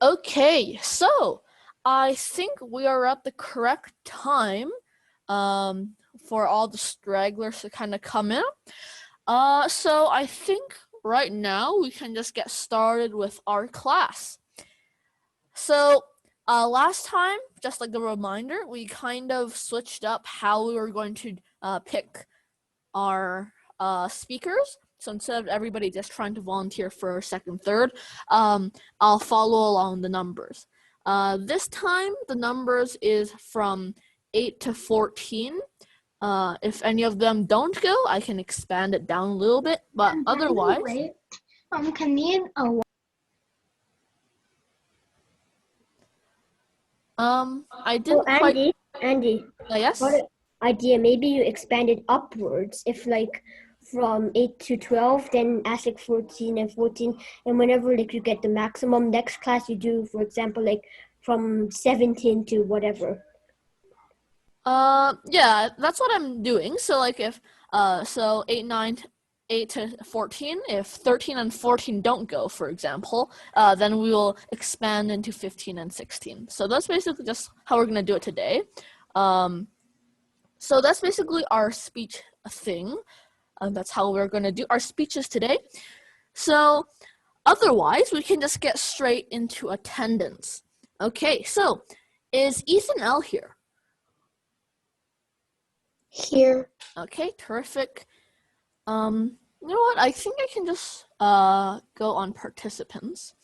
Okay, so I think we are at the correct time for all the stragglers to kind of come in. So I think right now we can just get started with our class. So last time, just like a reminder, we kind of switched up how we were going to pick our speakers. So instead of everybody just trying to volunteer for second, third, I'll follow along the numbers. This time, the numbers is from 8 to 14. If any of them don't go, I can expand it down a little bit, but otherwise... Wait, can you... I didn't quite... Andy. Yes? What idea? Maybe you expand it upwards. If like from 8 to 12, then ask like 14 and 14. And whenever like you get the maximum, next class you do, for example, like from 17 to whatever. Yeah, that's what I'm doing. So like if, so 8 to 14, if 13 and 14 don't go, for example, then we will expand into 15 and 16. So that's basically just how we're gonna do it today. So that's basically our speech thing. That's how we're gonna do our speeches today. So otherwise, we can just get straight into attendance. Okay, so is Ethan L here? Here. Okay, terrific. You know what? I think I can just go on participants.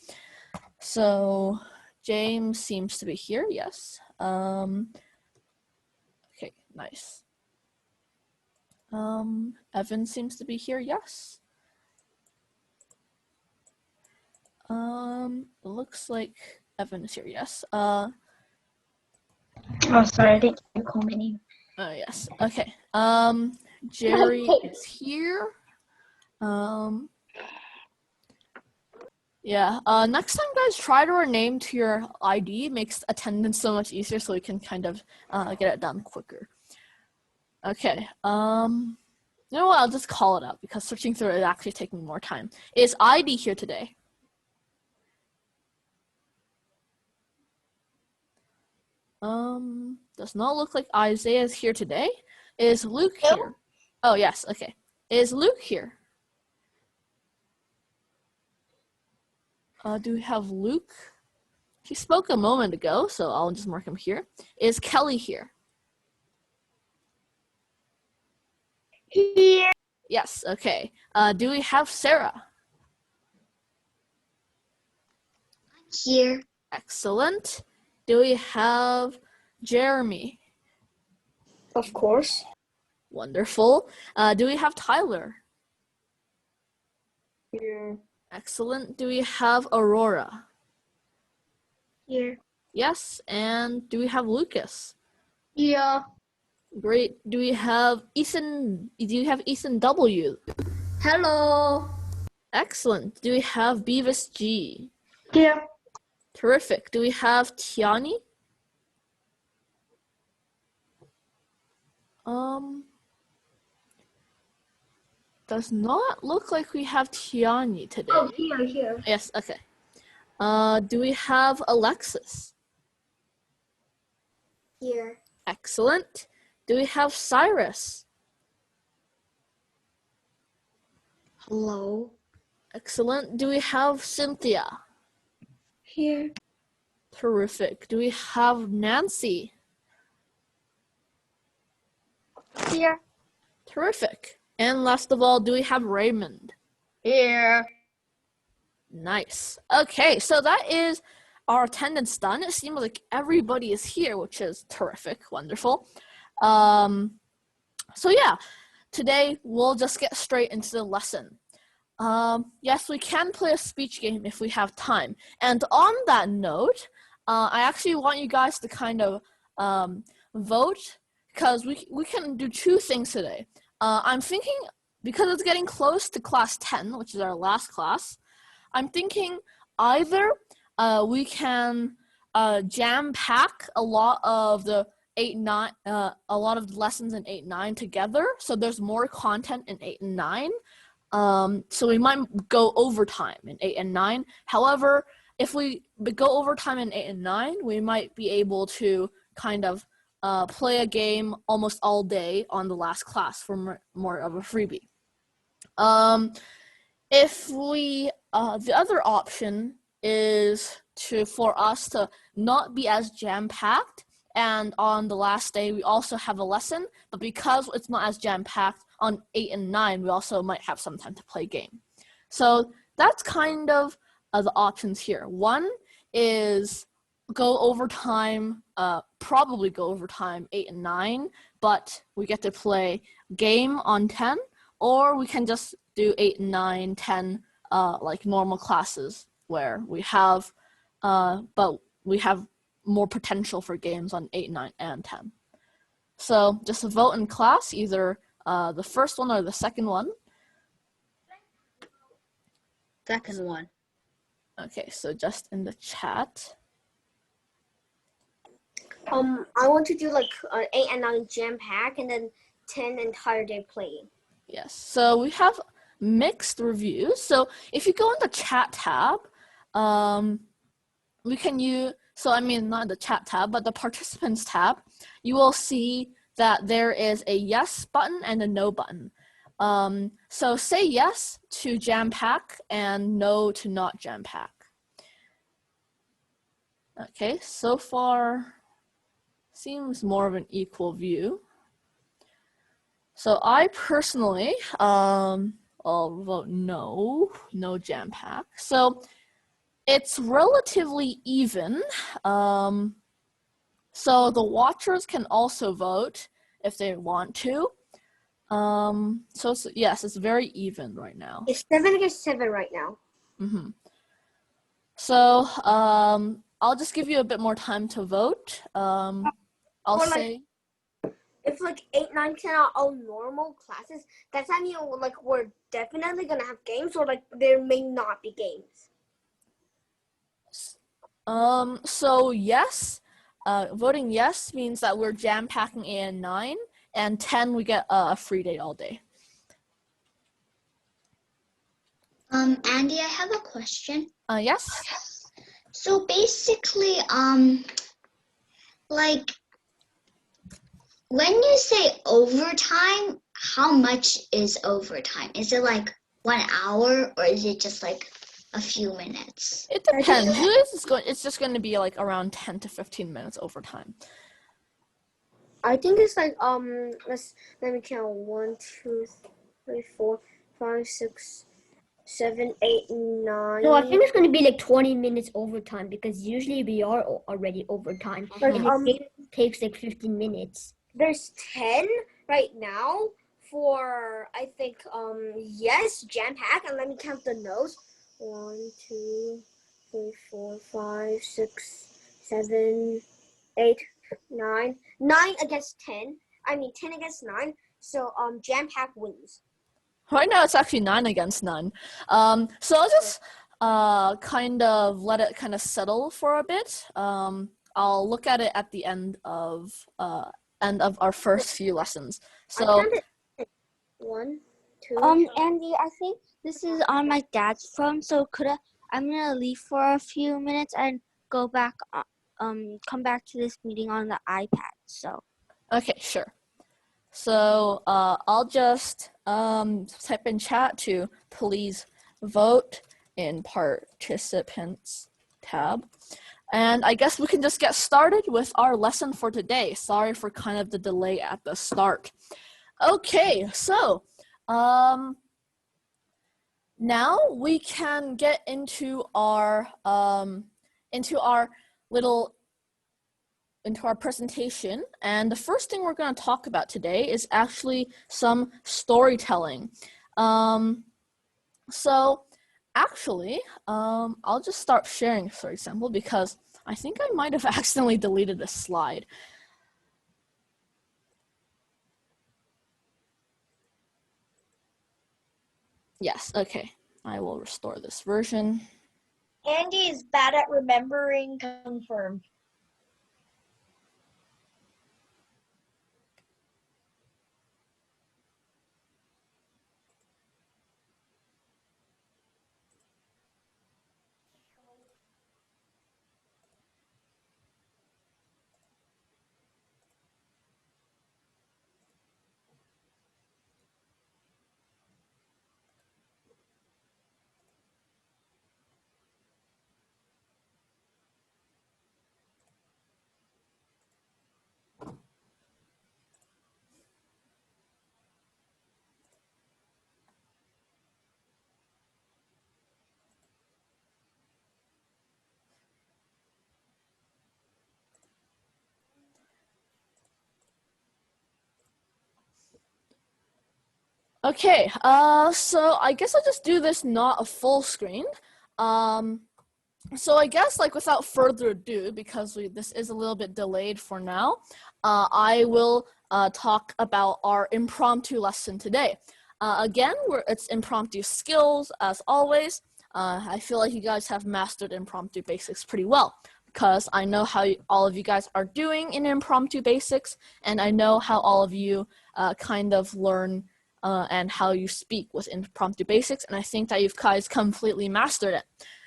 So James seems to be here. Yes. Okay, nice. Evan seems to be here. Yes. It looks like Evan is here. Yes. Oh, sorry, I didn't call my name. Oh, yes. Okay. Jerry is here. Yeah. Next time, guys, try to rename to your ID. It makes attendance so much easier, so we can kind of get it done quicker. Okay. You know what? I'll just call it out because searching through it is actually taking more time. Is ID here today? Does not look like Isaiah is here today. Is Luke here? Oh, yes. Okay. Is Luke here? Do we have Luke? He spoke a moment ago, so I'll just mark him here. Is Kelly here? Here. Yes, okay. Do we have Sarah? Here. Excellent. Do we have Jeremy? Of course. Wonderful. Do we have Tyler? Here. Excellent. Do we have Aurora? Here. Yes. And do we have Lucas? Yeah. Great. Do we have Ethan? Do you have Ethan W? Hello. Excellent. Do we have Beavis G? Here. Terrific. Do we have Tiani? Does not look like we have Tiani today. Oh, here. Yes, okay. Do we have Alexis? Here. Excellent. Do we have Cyrus? Hello. Excellent. Do we have Cynthia? Here. Terrific. Do we have Nancy? Here. Terrific. And last of all, do we have Raymond? Here. Nice. Okay, so that is our attendance done. It seems like everybody is here, which is terrific. Wonderful. So yeah, today we'll just get straight into the lesson. Yes, we can play a speech game if we have time. And on that note, I actually want you guys to kind of vote, because we can do two things today. I'm thinking, because it's getting close to class 10, which is our last class, I'm thinking either we can jam pack a lot of the 8-9, a lot of the lessons in 8-9 together, so there's more content in 8 and 9. So we might go overtime in 8 and 9. However, if we go overtime in 8 and 9, we might be able to kind of play a game almost all day on the last class for more of a freebie. If we, the other option is for us to not be as jam-packed, and on the last day we also have a lesson, but because it's not as jam-packed on 8 and 9, we also might have some time to play a game. So that's kind of the options here. One is go overtime, probably go overtime 8 and 9, but we get to play game on 10, or we can just do 8, 9, 10, like normal classes where we have, but we have more potential for games on 8, 9, and 10. So just vote in class, either the first one or the second one. Second one. Okay, so just in the chat. I want to do like 8 and 9 jam pack, and then 10 entire day playing. Yes, so we have mixed reviews. So if you go in the chat tab, we can use, so I mean not the chat tab, but the participants tab, you will see that there is a yes button and a no button. So say yes to jam pack and no to not jam pack. Okay, so far seems more of an equal view. So I personally, I'll vote no jam pack. So it's relatively even. So the watchers can also vote if they want to. So yes, it's very even right now. It's 7 against 7 right now. Mm-hmm. So I'll just give you a bit more time to vote. I'll say. If like 8, 9, 10 are all normal classes, that's I mean like we're definitely gonna have games, or like there may not be games. So yes, voting yes means that we're jam packing 8 and 9, and 10 we get a free day all day. Andy, I have a question. Yes. So basically, like when you say overtime, how much is overtime? Is it like 1 hour, or is it just like a few minutes? It depends. It's just going to be like around 10 to 15 minutes overtime. I think it's like let me count 1, 2, 3, 4, 5, 6, 7, 8, 9. No, I think it's gonna be like 20 minutes overtime, because usually we are already overtime. Like, and it takes like 15 minutes. There's 10 right now for I think yes jam pack, and let me count the no's. 1, 2, 3, 4, 5, 6, 7, 8, 9. 9 against 10. I mean 10 against 9. So jam pack wins. Right now it's actually 9 against 9. So I'll just kind of let it kind of settle for a bit. I'll look at it at the end of our first few lessons. So 1, 2. Andy, I think this is on my dad's phone, so I'm gonna leave for a few minutes and go back, come back to this meeting on the iPad. So. okay, sure. So I'll just type in chat to please vote in participants tab. And I guess we can just get started with our lesson for today. Sorry for kind of the delay at the start. Okay, so now we can get into our presentation, and the first thing we're going to talk about today is actually some storytelling. So actually, I'll just start sharing, for example, because I think I might have accidentally deleted a slide. Yes, okay. I will restore this version. Andy is bad at remembering. Confirm. Okay, so I guess I'll just do this not a full screen. So I guess like without further ado, because this is a little bit delayed for now, I will talk about our impromptu lesson today. Again, it's impromptu skills as always. I feel like you guys have mastered impromptu basics pretty well because I know how all of you guys are doing in impromptu basics, and I know how all of you kind of learn and how you speak with impromptu basics, and I think that you guys completely mastered it.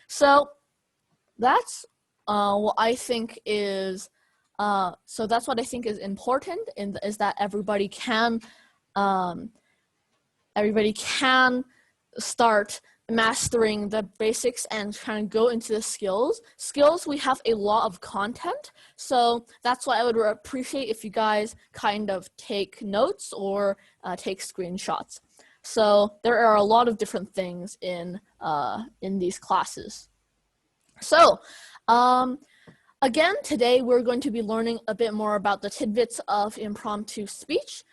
So that's what I think is important, is that everybody can start mastering the basics and kind of go into the skills. We have a lot of content, so that's why I would appreciate if you guys kind of take notes or take screenshots. So there are a lot of different things in these classes. So again, today we're going to be learning a bit more about the tidbits of impromptu speech.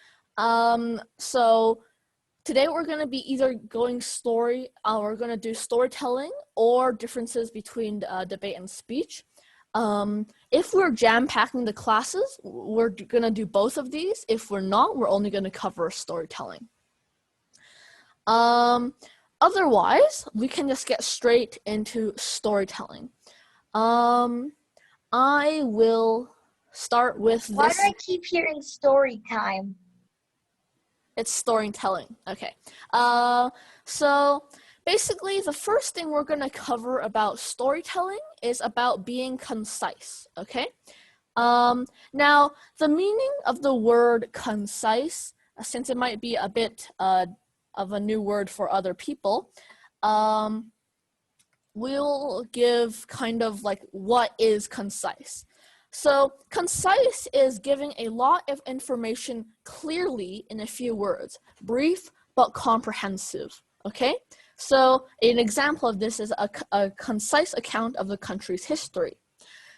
So today we're going to be either we're going to do storytelling or differences between debate and speech. If we're jam-packing the classes, we're going to do both of these. If we're not, we're only going to cover storytelling. Otherwise, we can just get straight into storytelling. I will start with this. Why do I keep hearing story time? It's storytelling. Okay. So basically, the first thing we're going to cover about storytelling is about being concise. Okay. Now, the meaning of the word concise, since it might be a bit of a new word for other people, we'll give kind of like what is concise. So concise is giving a lot of information clearly in a few words, brief but comprehensive, okay? So an example of this is a concise account of the country's history.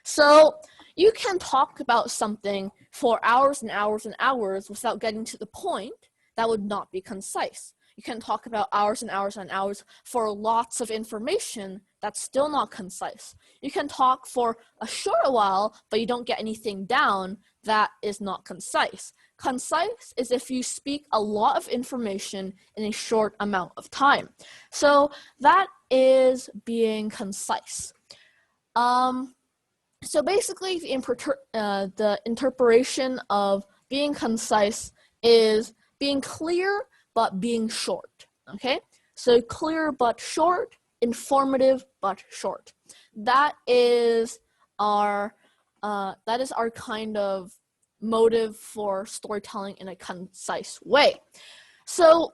So you can talk about something for hours and hours and hours without getting to the point. That would not be concise. You can talk about hours and hours and hours for lots of information. That's still not concise. You can talk for a short while, but you don't get anything down. That is not concise. Concise is if you speak a lot of information in a short amount of time. So that is being concise. So basically, the interpretation of being concise is being clear but being short, okay? So clear but short, informative but short. That is our kind of motive for storytelling in a concise way. So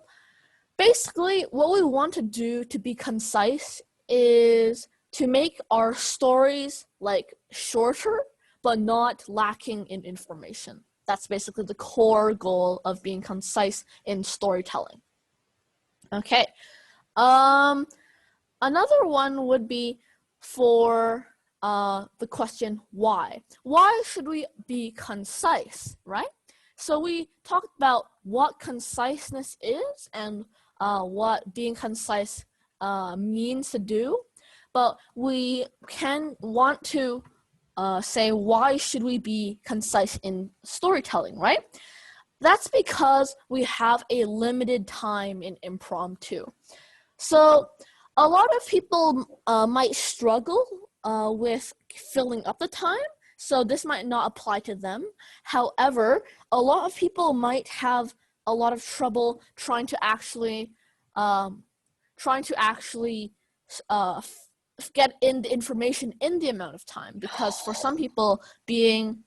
basically, what we want to do to be concise is to make our stories like shorter but not lacking in information. That's basically the core goal of being concise in storytelling. Okay. Another one would be for the question why. Why should we be concise, right? So we talked about what conciseness is and what being concise means to do, but we want to say why should we be concise in storytelling, right? That's because we have a limited time in impromptu. So a lot of people might struggle with filling up the time, so this might not apply to them. However, a lot of people might have a lot of trouble trying to actually get in the information in the amount of time, because for some people being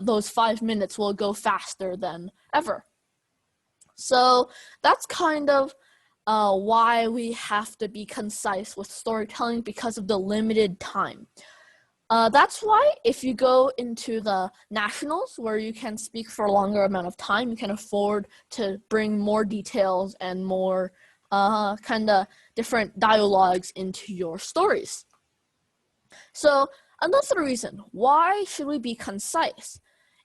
those 5 minutes will go faster than ever. So that's kind of why we have to be concise with storytelling, because of the limited time. That's why if you go into the nationals where you can speak for a longer amount of time, you can afford to bring more details and more kind of different dialogues into your stories. So another reason, why should we be concise?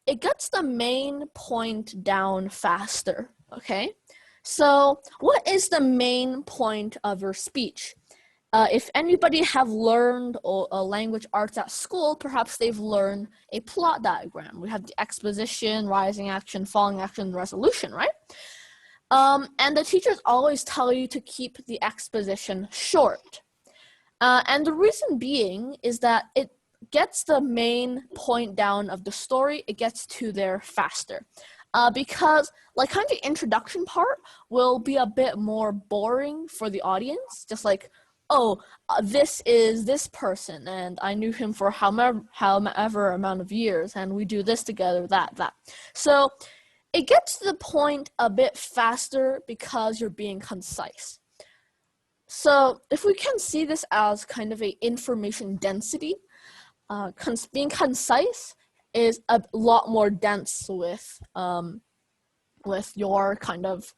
It gets the main point down faster, okay? So what is the main point of your speech? If anybody have learned language arts at school, perhaps they've learned a plot diagram. We have the exposition, rising action, falling action, resolution, right? And the teachers always tell you to keep the exposition short. And the reason being is that it gets the main point down of the story, it gets to there faster. Because like kind of the introduction part will be a bit more boring for the audience, just like, oh, this is this person, and I knew him for however amount of years, and we do this together, that. So it gets to the point a bit faster because you're being concise. So if we can see this as kind of a information density, being concise is a lot more dense with your kind of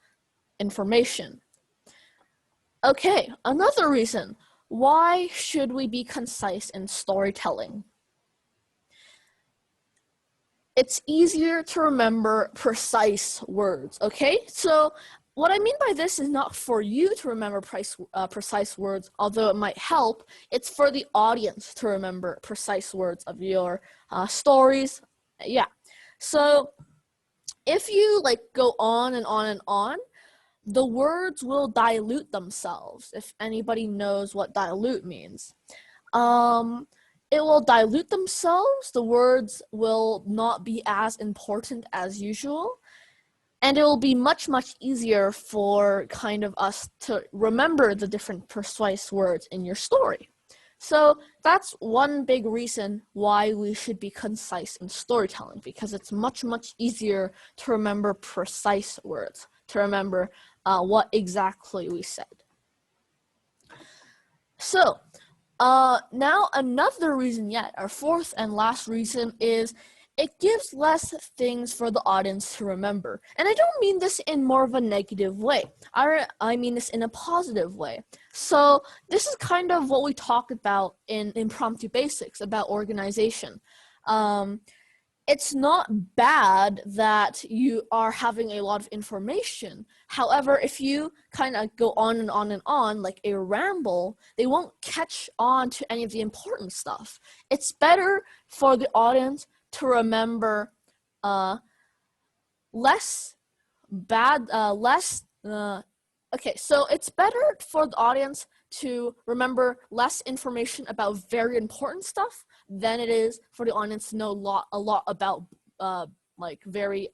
information. Okay, another reason. Why should we be concise in storytelling? It's easier to remember precise words, okay? So what I mean by this is not for you to remember precise words, although it might help. It's for the audience to remember precise words of your stories. Yeah. So if you like go on and on and on, the words will dilute themselves, if anybody knows what dilute means. It will dilute themselves, the words will not be as important as usual, and it will be much, much easier for kind of us to remember the different precise words in your story. So that's one big reason why we should be concise in storytelling, because it's much, much easier to remember precise words, to remember what exactly we said. So now another reason yet, our fourth and last reason, is it gives less things for the audience to remember. And I don't mean this in more of a negative way. I mean this in a positive way. So this is kind of what we talked about in Impromptu Basics about organization. It's not bad that you are having a lot of information. However, if you kind of go on and on and on, like a ramble, they won't catch on to any of the important stuff. It's better for the audience to remember okay, so it's better for the audience to remember less information about very important stuff than it is for the audience to know a lot about like very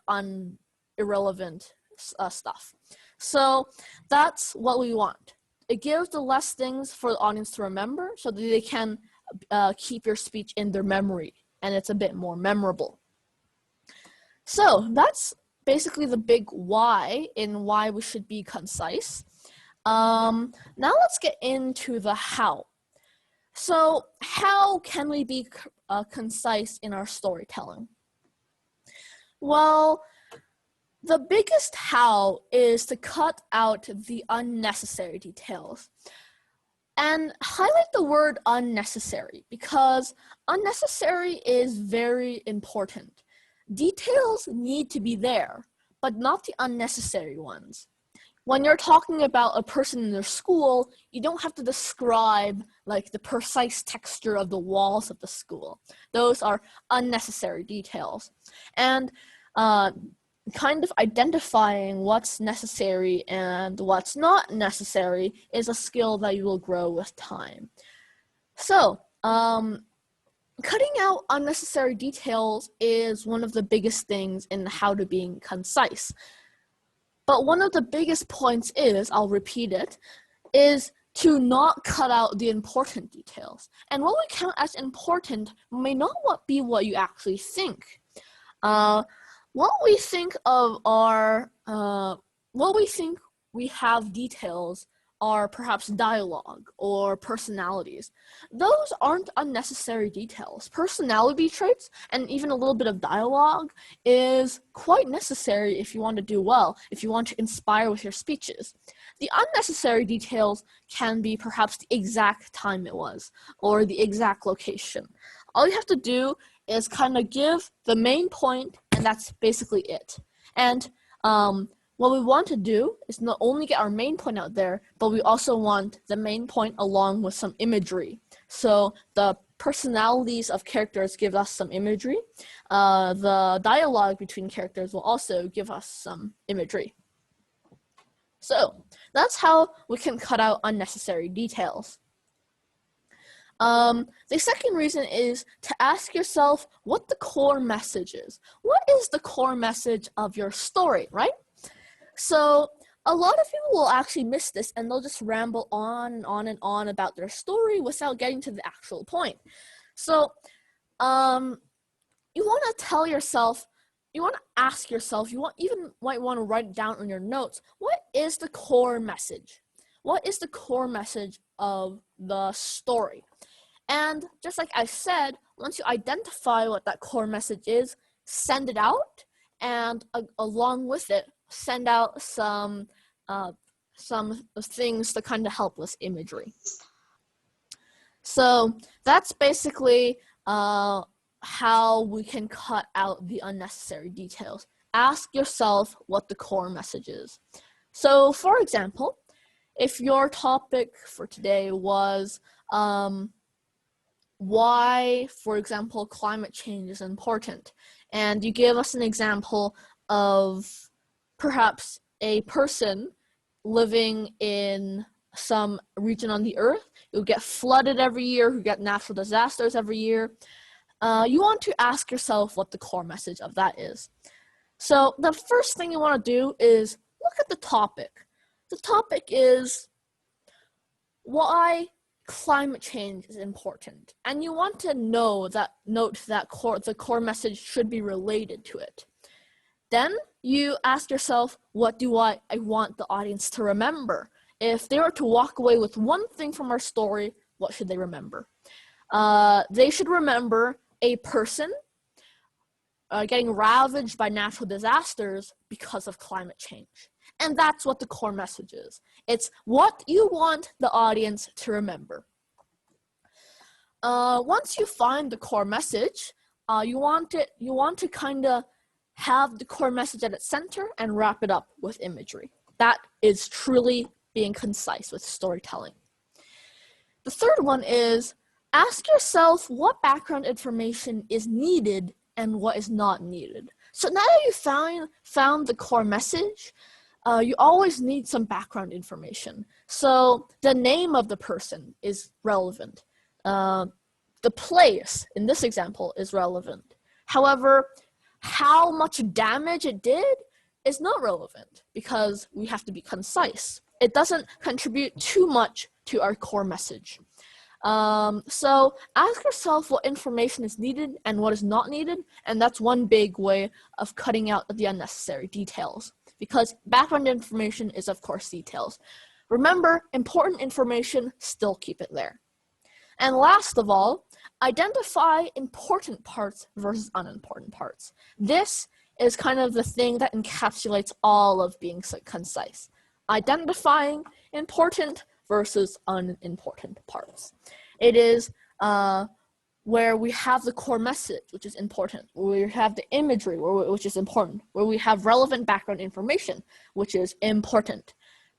irrelevant stuff. So that's what we want. It gives the less things for the audience to remember so that they can keep your speech in their memory, and it's a bit more memorable. So that's basically the big why in why we should be concise. Now let's get into the how. So how can we be concise in our storytelling? Well, the biggest how is to cut out the unnecessary details. And highlight the word unnecessary, because unnecessary is very important. Details need to be there, but not the unnecessary ones. When you're talking about a person in their school, you don't have to describe like the precise texture of the walls of the school. Those are unnecessary details. And kind of identifying what's necessary and what's not necessary is a skill that you will grow with time. So, cutting out unnecessary details is one of the biggest things in how to being concise. But one of the biggest points is, I'll repeat it, is to not cut out the important details. And what we count as important may not be what you actually think. What we think we have details are perhaps dialogue or personalities. Those aren't unnecessary details. Personality traits and even a little bit of dialogue is quite necessary if you want to do well, if you want to inspire with your speeches. The unnecessary details can be perhaps the exact time it was or the exact location. All you have to do is kind of give the main point, and that's basically it. And what we want to do is not only get our main point out there, but we also want the main point along with some imagery. So the personalities of characters give us some imagery. The dialogue between characters will also give us some imagery. So that's how we can cut out unnecessary details. The second reason is to ask yourself what the core message is. What is the core message of your story, right? So a lot of people will actually miss this and they'll just ramble on and on and on about their story without getting to the actual point. So you want to tell yourself, you want to ask yourself, might want to write it down on your notes, what is the core message? What is the core message of the story? And just like I said, once you identify what that core message is, send it out, and along with it, send out some things to kind of help with imagery. So that's basically how we can cut out the unnecessary details. Ask yourself what the core message is. So for example, if your topic for today was why, for example, climate change is important, and you give us an example of perhaps a person living in some region on the earth who get flooded every year, who get natural disasters every year, you want to ask yourself what the core message of that is. So the first thing you want to do is look at the topic. The topic is why climate change is important, and you want to note that the core message should be related to it. Then you ask yourself, what do I want the audience to remember? If they were to walk away with one thing from our story, what should they remember? They should remember a person getting ravaged by natural disasters because of climate change. And that's what the core message is. It's what you want the audience to remember. Once you find the core message, you want to kind of have the core message at its center and wrap it up with imagery. That is truly being concise with storytelling. The third one is ask yourself what background information is needed and what is not needed. So now that you found the core message, you always need some background information. So the name of the person is relevant. The place in this example is relevant. However, how much damage it did is not relevant because we have to be concise. It doesn't contribute too much to our core message. So ask yourself what information is needed and what is not needed, and that's one big way of cutting out the unnecessary details, because background information is, of course, details. Remember, important information, still keep it there. And last of all, identify important parts versus unimportant parts. This is kind of the thing that encapsulates all of being concise. Identifying important versus unimportant parts. It is where we have the core message, which is important, where we have the imagery, which is important, where we have relevant background information, which is important.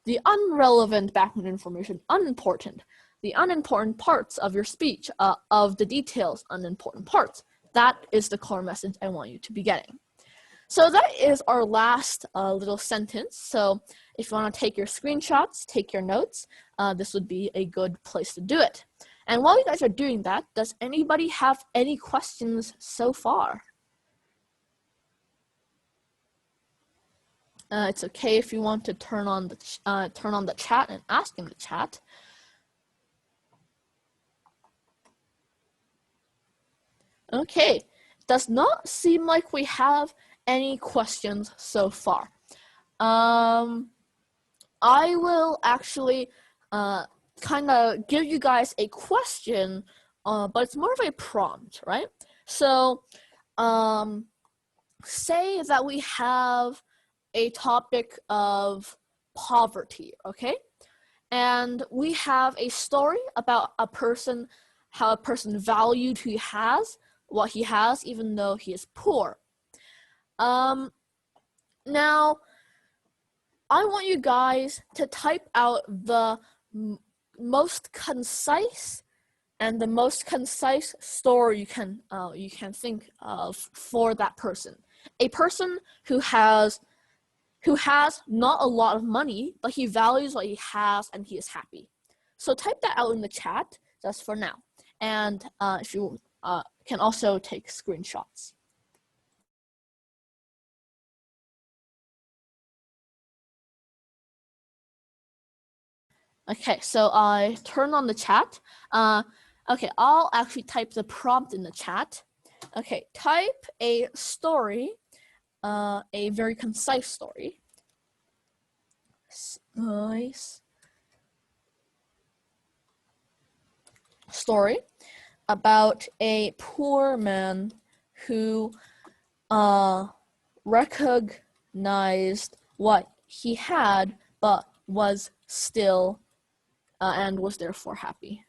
The unrelevant background information, unimportant. The unimportant parts of your speech, of the details, unimportant parts. That is the core message I want you to be getting. So that is our last little sentence. So if you want to take your screenshots, take your notes, this would be a good place to do it. And while you guys are doing that, does anybody have any questions so far? It's okay if you want to turn on the chat and ask in the chat. Okay, does not seem like we have any questions so far. I will actually kind of give you guys a question, but it's more of a prompt, right? So say that we have a topic of poverty, okay? And we have a story about a person, how a person valued who he has, what he has, even though he is poor. Now, I want you guys to type out the most concise and the most concise story you can think of for that person. A person who has not a lot of money, but he values what he has and he is happy. So type that out in the chat just for now. And if you can also take screenshots. Okay, so I turn on the chat. Okay, I'll actually type the prompt in the chat. Okay, type a story, a very concise story. Nice story about a poor man who recognized what he had, but was still and was therefore happy.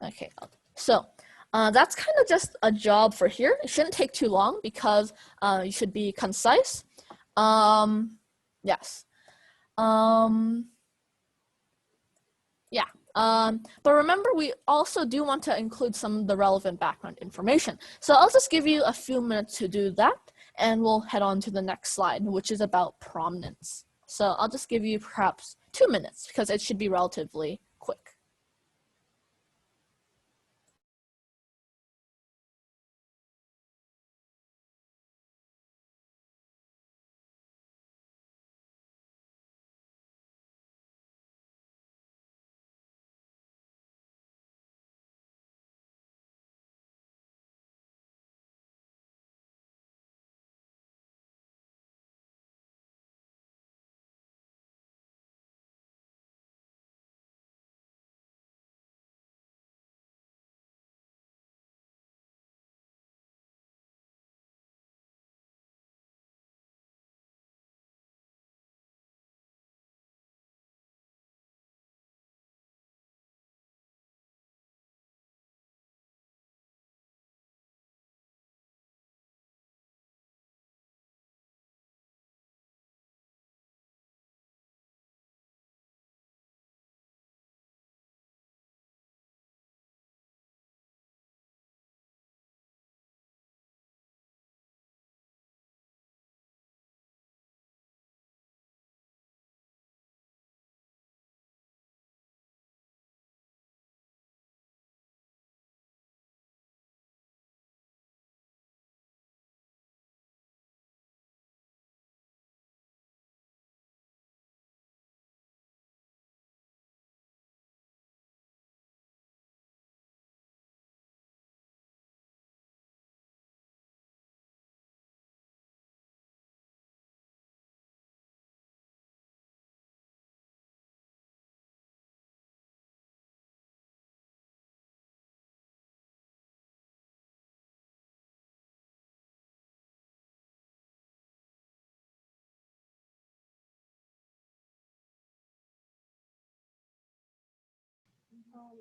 Okay, so that's kind of just a job for here. It shouldn't take too long because you should be concise. Yes. Yeah. But remember, we also do want to include some of the relevant background information. So I'll just give you a few minutes to do that, and we'll head on to the next slide, which is about prominence. So I'll just give you perhaps 2 minutes because it should be relatively quick.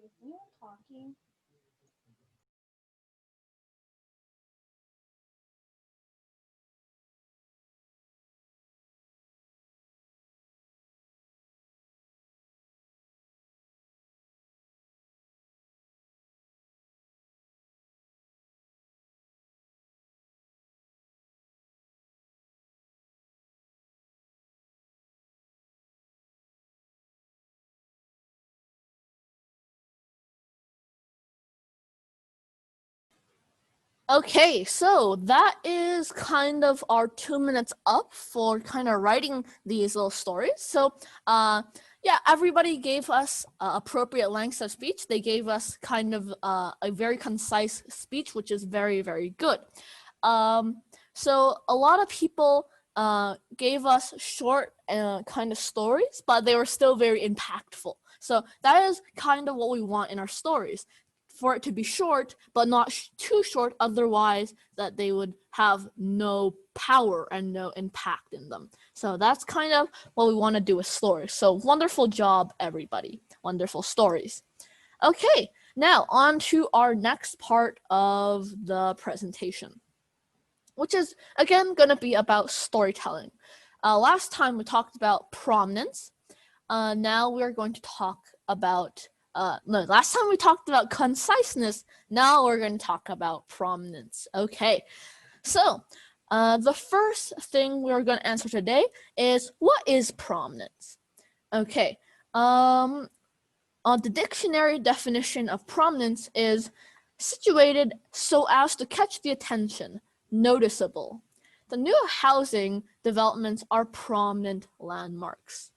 Is anyone talking? Okay, so that is kind of our 2 minutes up for kind of writing these little stories. So yeah, everybody gave us appropriate lengths of speech. They gave us kind of a very concise speech, which is very, very good. So a lot of people gave us short kind of stories, but they were still very impactful. So that is kind of what we want in our stories, for it to be short, but not too short, otherwise that they would have no power and no impact in them. So that's kind of what we want to do with stories. So wonderful job, everybody. Wonderful stories. Okay, now on to our next part of the presentation, which is again going to be about storytelling. Last time we talked about prominence. Now we're going to talk about, no, last time we talked about conciseness. Now we're going to talk about prominence. Okay, so the first thing we're going to answer today is, what is prominence? Okay, the dictionary definition of prominence is situated so as to catch the attention, noticeable. The new housing developments are prominent landmarks.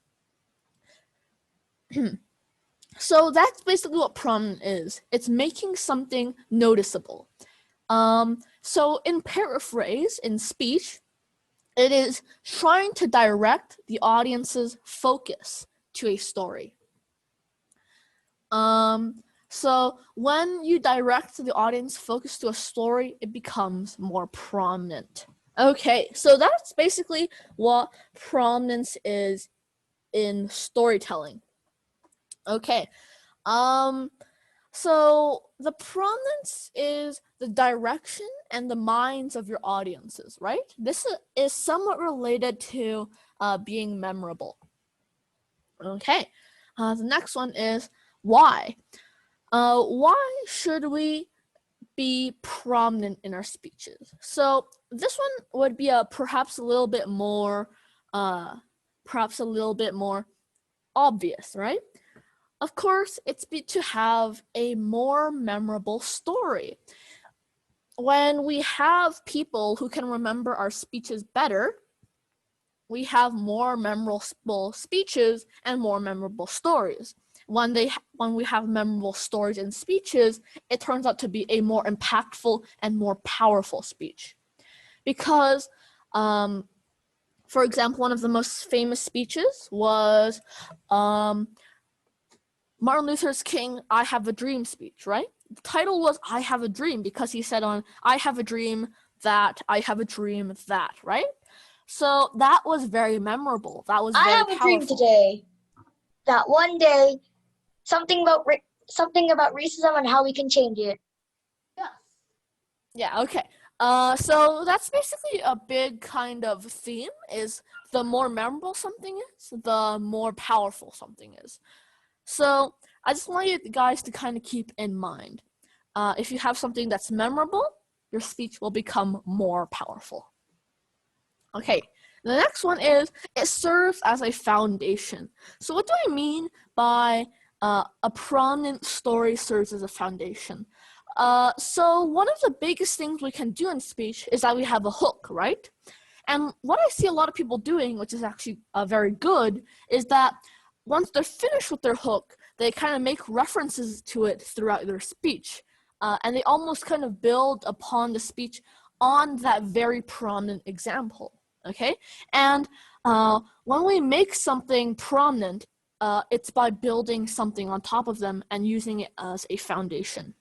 So that's basically what prominent is. It's making something noticeable. So in paraphrase, in speech, it is trying to direct the audience's focus to a story. So when you direct the audience focus to a story, it becomes more prominent. Okay, so that's basically what prominence is in storytelling. Okay, so the prominence is the direction and the minds of your audiences, right? This is somewhat related to being memorable. Okay, the next one is why. Why should we be prominent in our speeches? So this one would be perhaps a little bit more obvious, right? Of course, it's to have a more memorable story. When we have people who can remember our speeches better, we have more memorable speeches and more memorable stories. When we have memorable stories and speeches, it turns out to be a more impactful and more powerful speech. Because, for example, one of the most famous speeches was Martin Luther King, I Have a Dream speech, right? The title was I Have a Dream because he said I have a dream that, I have a dream that, right? So that was very memorable. That was very I have a dream powerful. today that one day something about racism and how we can change it. Yes. Yeah, okay. So that's basically a big kind of theme, is the more memorable something is, the more powerful something is. So I just want you guys to kind of keep in mind, if you have something that's memorable, your speech will become more powerful. Okay, the next one is, it serves as a foundation. So what do I mean by a prominent story serves as a foundation? So one of the biggest things we can do in speech is that we have a hook, right? And what I see a lot of people doing, which is actually very good, is that once they're finished with their hook, they kind of make references to it throughout their speech. And they almost kind of build upon the speech on that very prominent example, okay? And when we make something prominent, it's by building something on top of them and using it as a foundation.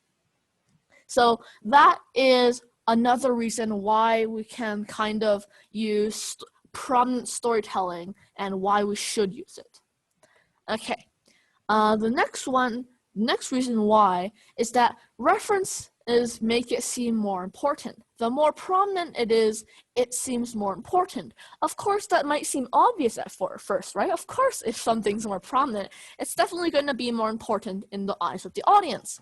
So that is another reason why we can kind of use prominent storytelling and why we should use it. Okay, the next reason why is that references make it seem more important. The more prominent it is, it seems more important. Of course, that might seem obvious at first, right? Of course, if something's more prominent, it's definitely going to be more important in the eyes of the audience.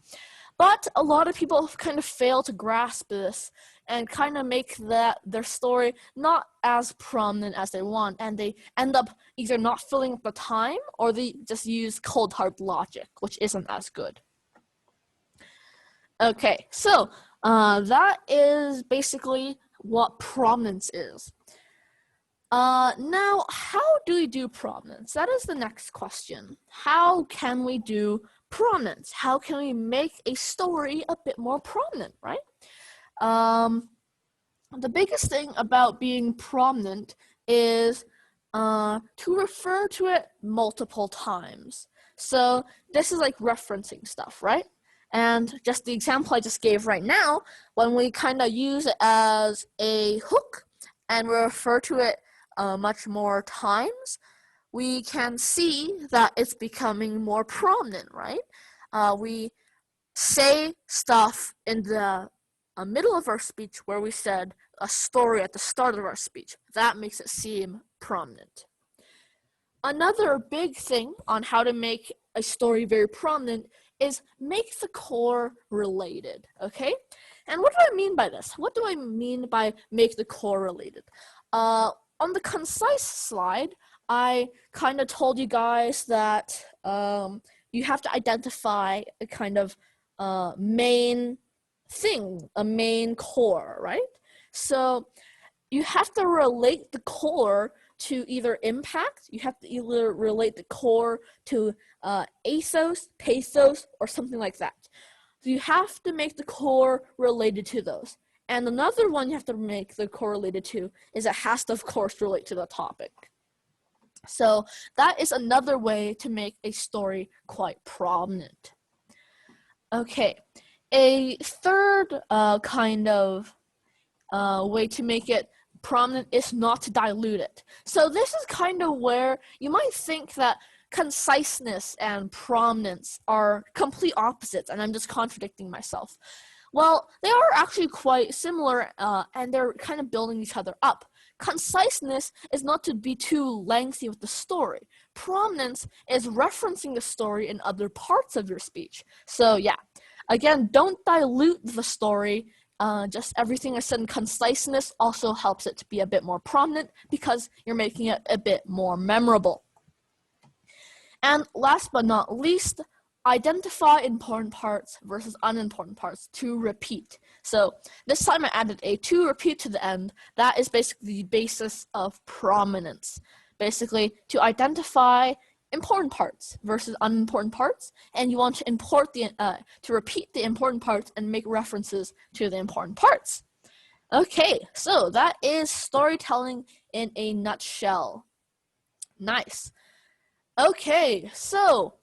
But a lot of people kind of fail to grasp this and kind of make their story not as prominent as they want, and they end up either not filling up the time or they just use cold hard logic, which isn't as good. Okay, so that is basically what prominence is. Now, how do we do prominence? That is the next question. How can we do prominence? How can we make a story a bit more prominent, right? The biggest thing about being prominent is to refer to it multiple times. So this is like referencing stuff, right? And just the example I just gave right now, when we kind of use it as a hook and refer to it much more times, we can see that it's becoming more prominent, right? We say stuff in the middle of our speech where we said a story at the start of our speech. That makes it seem prominent. Another big thing on how to make a story very prominent is make the core related, okay? And what do I mean by this? What do I mean by make the core related? On the concise slide, I kind of told you guys that you have to identify a kind of main thing, a main core, right? So you have to relate the core to either impact, you have to either relate the core to ethos, pathos, or something like that. So you have to make the core related to those. And another one you have to make the core related to is it has to, of course, relate to the topic. So that is another way to make a story quite prominent. Okay, a third kind of way to make it prominent is not to dilute it. So this is kind of where you might think that conciseness and prominence are complete opposites, and I'm just contradicting myself. Well, they are actually quite similar, and they're kind of building each other up. Conciseness is not to be too lengthy with the story. Prominence is referencing the story in other parts of your speech. So yeah, again, don't dilute the story. Just everything I said in conciseness also helps it to be a bit more prominent because you're making it a bit more memorable. And last but not least, identify important parts versus unimportant parts to repeat. So this time I added a to repeat to the end. That is basically the basis of prominence. Basically, to identify important parts versus unimportant parts, and you want to to repeat the important parts and make references to the important parts. Okay, so that is storytelling in a nutshell. Nice. Okay, so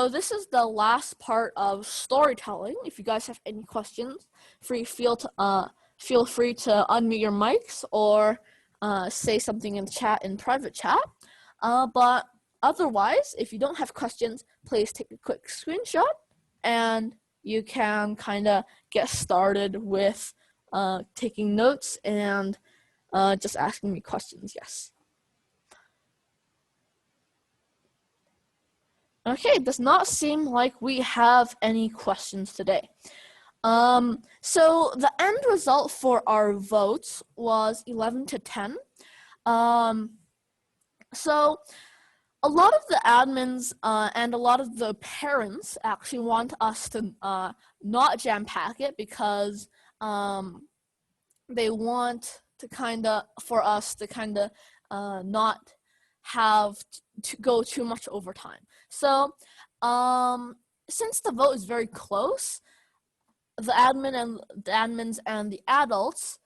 this is the last part of storytelling. If you guys have any questions, feel free to unmute your mics or say something in the chat, in private chat. But otherwise, if you don't have questions, please take a quick screenshot and you can kind of get started with taking notes and just asking me questions, yes. Okay, it does not seem like we have any questions today. So the end result for our votes was 11 to 10. So a lot of the admins and a lot of the parents actually want us to not jam pack it because they want to for us to not have to go too much overtime. So since the vote is very close, the admins and the adults,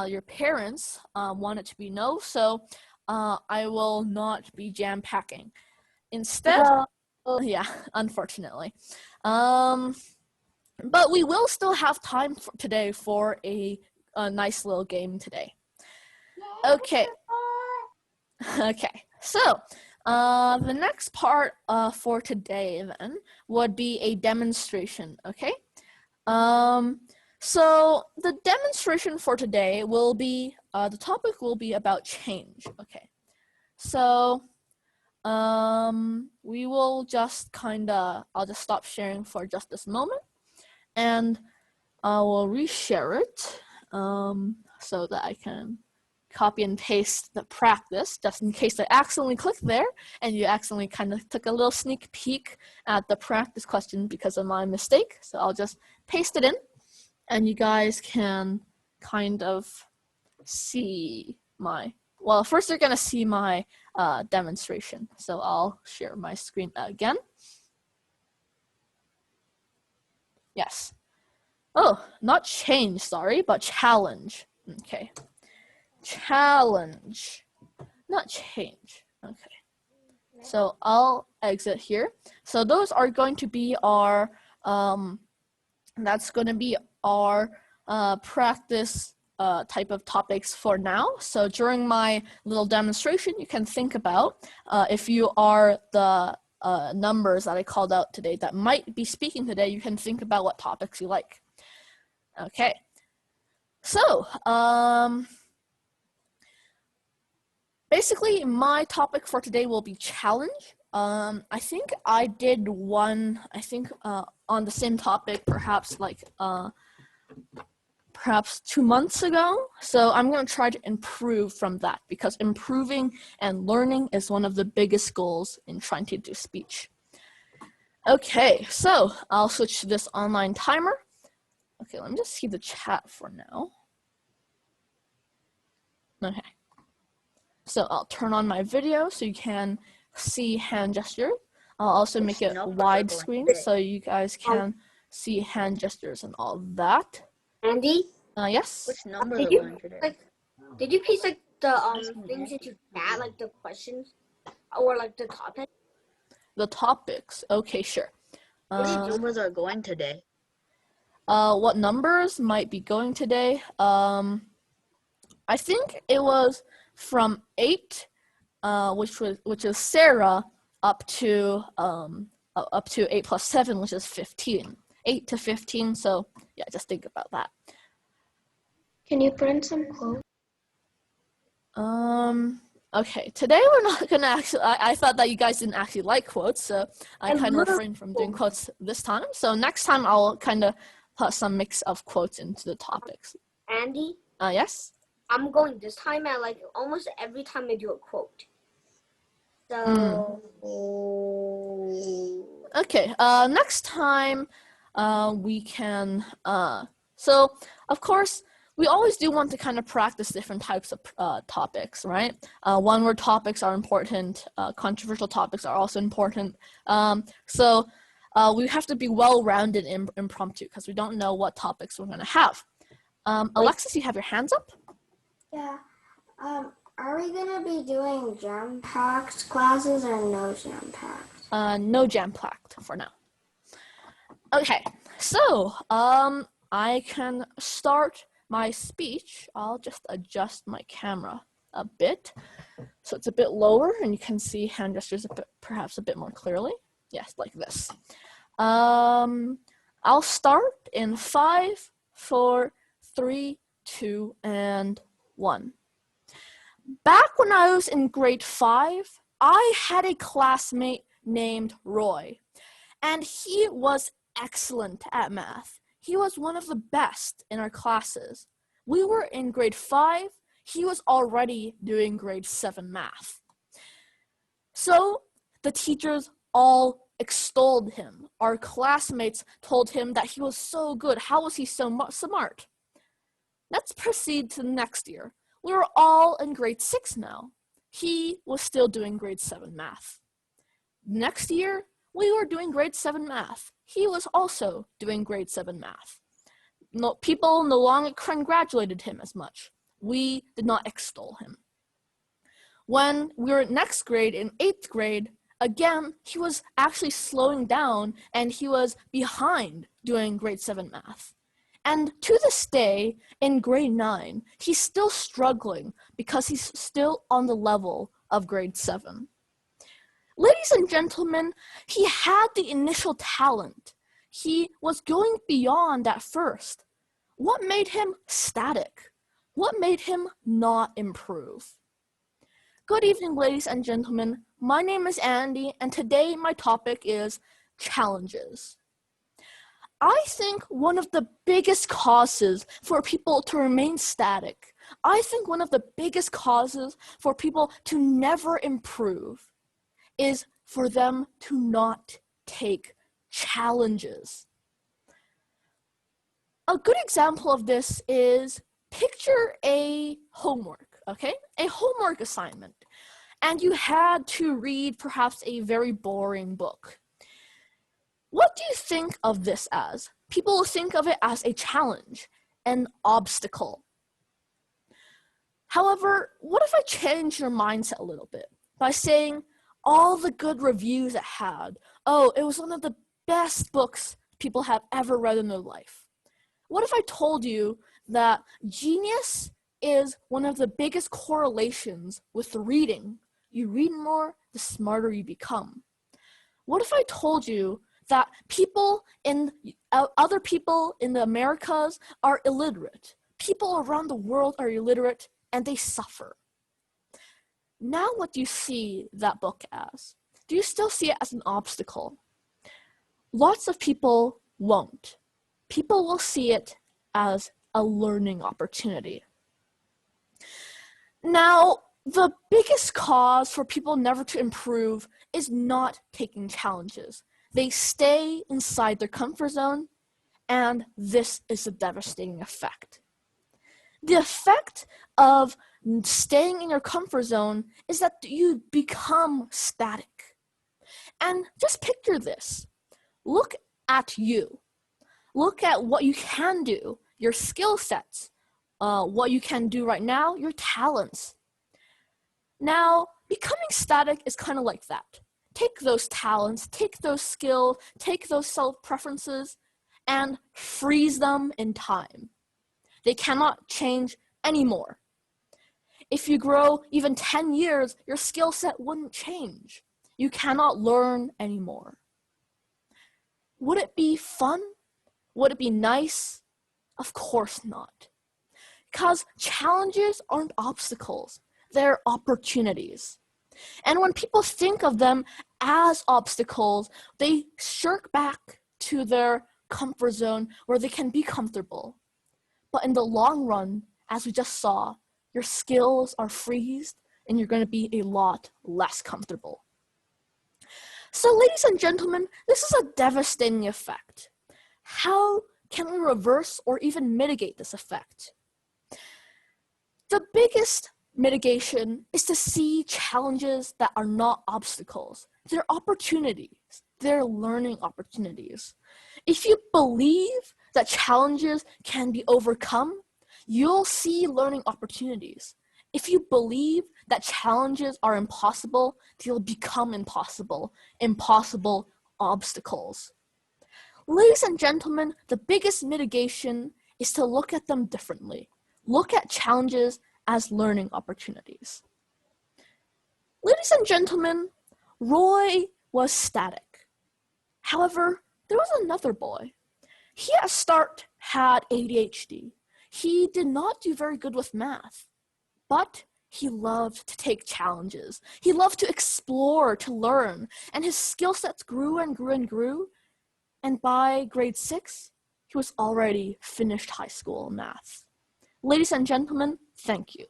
your parents, want it to be no, so I will not be jam packing. Instead, yeah, unfortunately. But we will still have time today for a nice little game today. Okay. Okay, so the next part for today then would be a demonstration, okay? So the demonstration for today will be, the topic will be about change, okay? So we will just I'll just stop sharing for just this moment and I will reshare it so that I can copy and paste the practice just in case I accidentally clicked there and you accidentally kind of took a little sneak peek at the practice question because of my mistake. So I'll just paste it in and you guys can kind of see first you're gonna see my demonstration. So I'll share my screen again. Yes. Oh, not change, sorry, but challenge. Okay. Challenge, not change. Okay. So I'll exit here. So those are going to be our, that's going to be our practice type of topics for now. So during my little demonstration, you can think about if you are the numbers that I called out today that might be speaking today, you can think about what topics you like. Okay. So, basically, my topic for today will be challenge. I think I did one, on the same topic, perhaps 2 months ago. So I'm going to try to improve from that, because improving and learning is one of the biggest goals in trying to do speech. Okay, so I'll switch to this online timer. Okay, let me just see the chat for now. Okay. So I'll turn on my video so you can see hand gestures. I'll also make it widescreen so you guys can see hand gestures and all that. Andy, Yes? Which number did are you going today? did you piece like the things into that, like the questions or like the topic? The topics. Okay, sure. Which numbers are going today? What numbers might be going today? I think it was from 8, which is Sarah, up to 8 plus 7, which is 15. 8 to 15. So yeah, just think about that. Can you print some quotes? Okay, today we're not gonna actually, I thought that you guys didn't actually like quotes, so I kind of refrained from doing quotes this time. So next time I'll kind of put some mix of quotes into the topics. Andy, Yes? I'm going this time, and like almost every time I do a quote. So Okay, next time we can, so of course, we always do want to kind of practice different types of topics, right? One-word topics are important, controversial topics are also important. So we have to be well-rounded in impromptu, because we don't know what topics we're gonna have. Alexis, you have your hands up? Yeah. Are we gonna be doing jam-packed classes or no jam-packed? No jam-packed for now. Okay, so I can start my speech. I'll just adjust my camera a bit so it's a bit lower and you can see hand gestures perhaps a bit more clearly. Yes, like this. I'll start in 5, 4, 3, 2, and 1. Back when I was in grade 5, I had a classmate named Roy, and he was excellent at math. He was one of the best in our classes. We were in grade 5, he was already doing grade 7 math. So the teachers all extolled him. Our classmates told him that he was so good. How was he so smart? Let's proceed to the next year. We were all in grade 6 now. He was still doing grade 7 math. Next year, we were doing grade 7 math. He was also doing grade 7 math. No, people no longer congratulated him as much. We did not extol him. When we were next grade, in 8th grade, again, he was actually slowing down and he was behind doing grade 7 math. And to this day, in grade 9, he's still struggling because he's still on the level of grade 7. Ladies and gentlemen, he had the initial talent. He was going beyond at first. What made him static? What made him not improve? Good evening, ladies and gentlemen. My name is Andy, and today my topic is challenges. I think one of the biggest causes for people to remain static, I think one of the biggest causes for people to never improve is for them to not take challenges. A good example of this is picture a homework, okay? A homework assignment. And you had to read perhaps a very boring book. What do you think of this as? People think of it as a challenge, an obstacle. However, what if I change your mindset a little bit by saying all the good reviews it had? Oh, it was one of the best books people have ever read in their life. What if I told you that genius is one of the biggest correlations with reading. You read more, the smarter you become. What if I told you that other people in the Americas are illiterate? People around the world are illiterate and they suffer. Now what do you see that book as? Do you still see it as an obstacle? Lots of people won't. People will see it as a learning opportunity. Now, the biggest cause for people never to improve is not taking challenges. They stay inside their comfort zone, and this is a devastating effect. The effect of staying in your comfort zone is that you become static. And just picture this. Look at you. Look at what you can do, your skill sets, what you can do right now, your talents. Now, becoming static is kind of like that. Take those talents, take those skills, take those self-preferences, and freeze them in time. They cannot change anymore. If you grow even 10 years, your skill set wouldn't change. You cannot learn anymore. Would it be fun? Would it be nice? Of course not. Because challenges aren't obstacles, they're opportunities. And when people think of them as obstacles, they shirk back to their comfort zone where they can be comfortable. But in the long run, as we just saw, your skills are freezed and you're going to be a lot less comfortable. So ladies and gentlemen, this is a devastating effect. How can we reverse or even mitigate this effect? The biggest mitigation is to see challenges that are not obstacles. They're opportunities. They're learning opportunities. If you believe that challenges can be overcome, you'll see learning opportunities. If you believe that challenges are impossible, they'll become impossible obstacles. Ladies and gentlemen, the biggest mitigation is to look at them differently. Look at challenges as learning opportunities. Ladies and gentlemen, Roy was static. However, there was another boy. He at start had ADHD. He did not do very good with math, but he loved to take challenges. He loved to explore, to learn, and his skill sets grew and grew and grew. And by grade 6, he was already finished high school math. Ladies and gentlemen, thank you.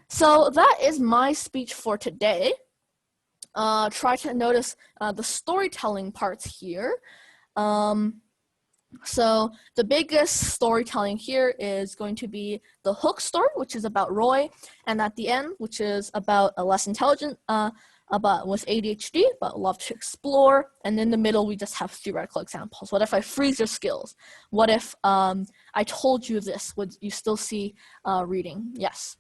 So that is my speech for today. Try to notice the storytelling parts here. So the biggest storytelling here is going to be the hook story, which is about Roy, and at the end, which is about a less intelligent, about with ADHD, but love to explore. And in the middle, we just have theoretical examples. What if I freeze your skills? What if I told you this? Would you still see reading? Yes.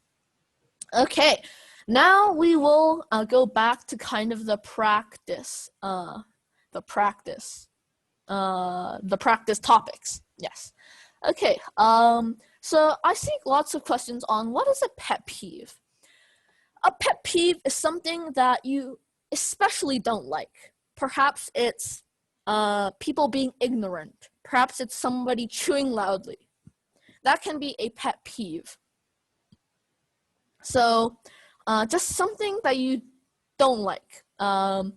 Okay, now we will go back to kind of the practice topics. Yes. Okay. So I see lots of questions on what is a pet peeve. A pet peeve is something that you especially don't like. Perhaps it's people being ignorant. Perhaps it's somebody chewing loudly. That can be a pet peeve. So just something that you don't like. Lots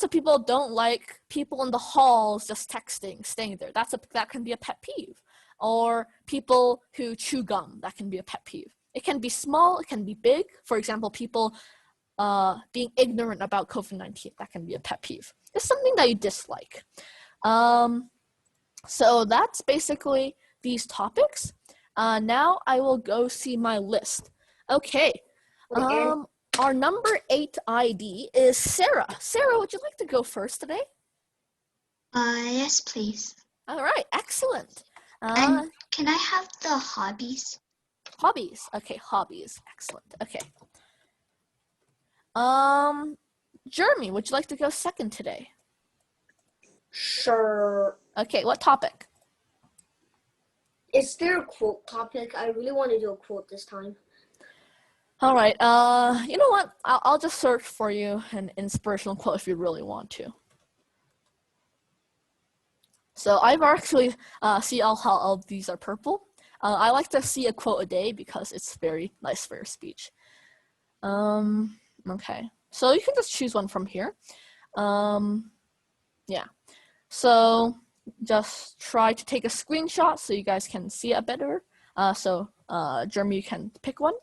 of people don't like people in the halls just texting, staying there. That can be a pet peeve. Or people who chew gum, that can be a pet peeve. It can be small, it can be big. For example, people being ignorant about COVID-19, that can be a pet peeve. It's something that you dislike. So that's basically these topics. Now I will go see my list. Okay. Our number 8 ID is Sarah. Sarah, would you like to go first today? Yes, please. All right, excellent. And can I have the hobbies? Hobbies. Okay, hobbies. Excellent. Okay. Jeremy, would you like to go second today? Sure. Okay, what topic? Is there a quote topic? I really want to do a quote this time. All right. You know what? I'll just search for you an inspirational quote if you really want to. So I've actually see how all of these are purple. I like to see a quote a day because it's very nice for your speech. Okay. So you can just choose one from here. Yeah. So just try to take a screenshot so you guys can see it better. Jeremy, you can pick one.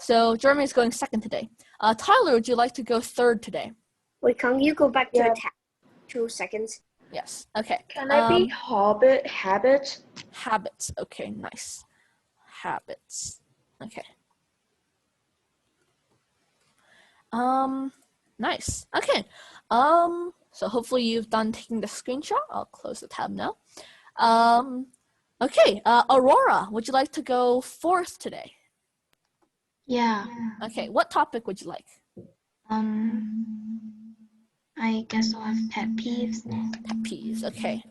So Jeremy is going second today. Tyler, would you like to go third today? Wait, can you go back to the tab? 2 seconds. Yes. Okay. Can I be habits? Habits. Okay, nice. Habits. Okay. Nice. Okay. So hopefully you've done taking the screenshot. I'll close the tab now. Okay. Aurora, would you like to go fourth today? Yeah. Okay. What topic would you like? I guess I'll have pet peeves. Pet peeves. Okay.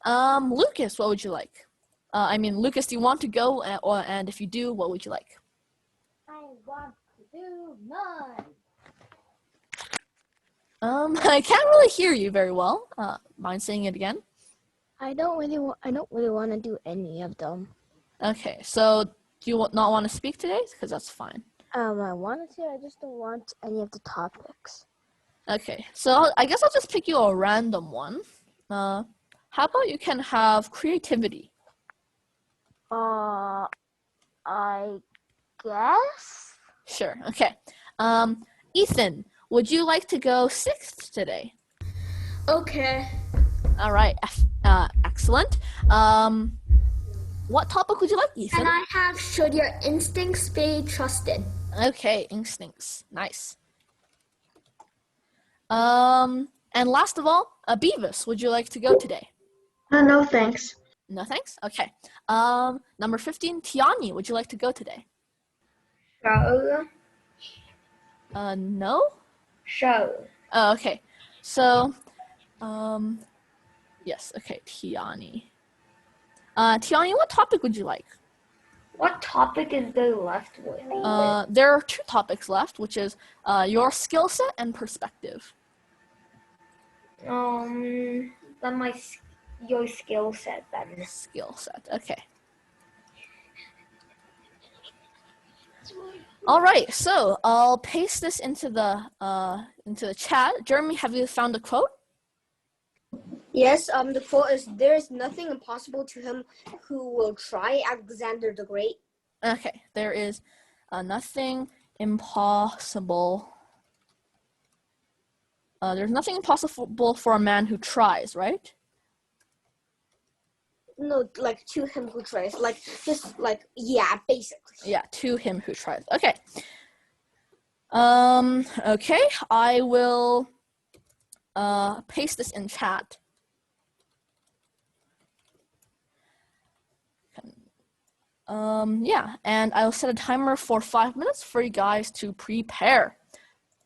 Lucas, what would you like? Lucas, do you want to go? And if you do, what would you like? I want to do none. I can't really hear you very well. Mind saying it again? I don't really want to do any of them. Okay, so do you not want to speak today? Because that's fine. I wanted to. I just don't want any of the topics. Okay, so I guess I'll just pick you a random one. How about you can have creativity? I guess. Sure. Okay. Ethan, would you like to go sixth today? Okay. All right. Excellent. What topic would you like, Ethan? And I have should your instincts be trusted? Okay, instincts. Nice. And last of all, Beavis, would you like to go today? No, thanks. No, thanks. Okay. Number 15, Tiani, would you like to go today? Show. No? Show. Oh, okay. So, yes, okay, Tiani. Tiani, what topic would you like? What topic is there left with? There are 2 topics left, which is your skill set and perspective. Then your skill set then. Skill set, okay. All right, so I'll paste this into the chat. Jeremy, have you found a quote? Yes. The quote is, "There is nothing impossible to him who will try." Alexander the Great. Okay, there is nothing impossible. There's nothing impossible for a man who tries, right? No, like to him who tries. Like just like basically. Yeah, to him who tries. Okay. Okay, I will paste this in chat. Yeah, and I'll set a timer for 5 minutes for you guys to prepare.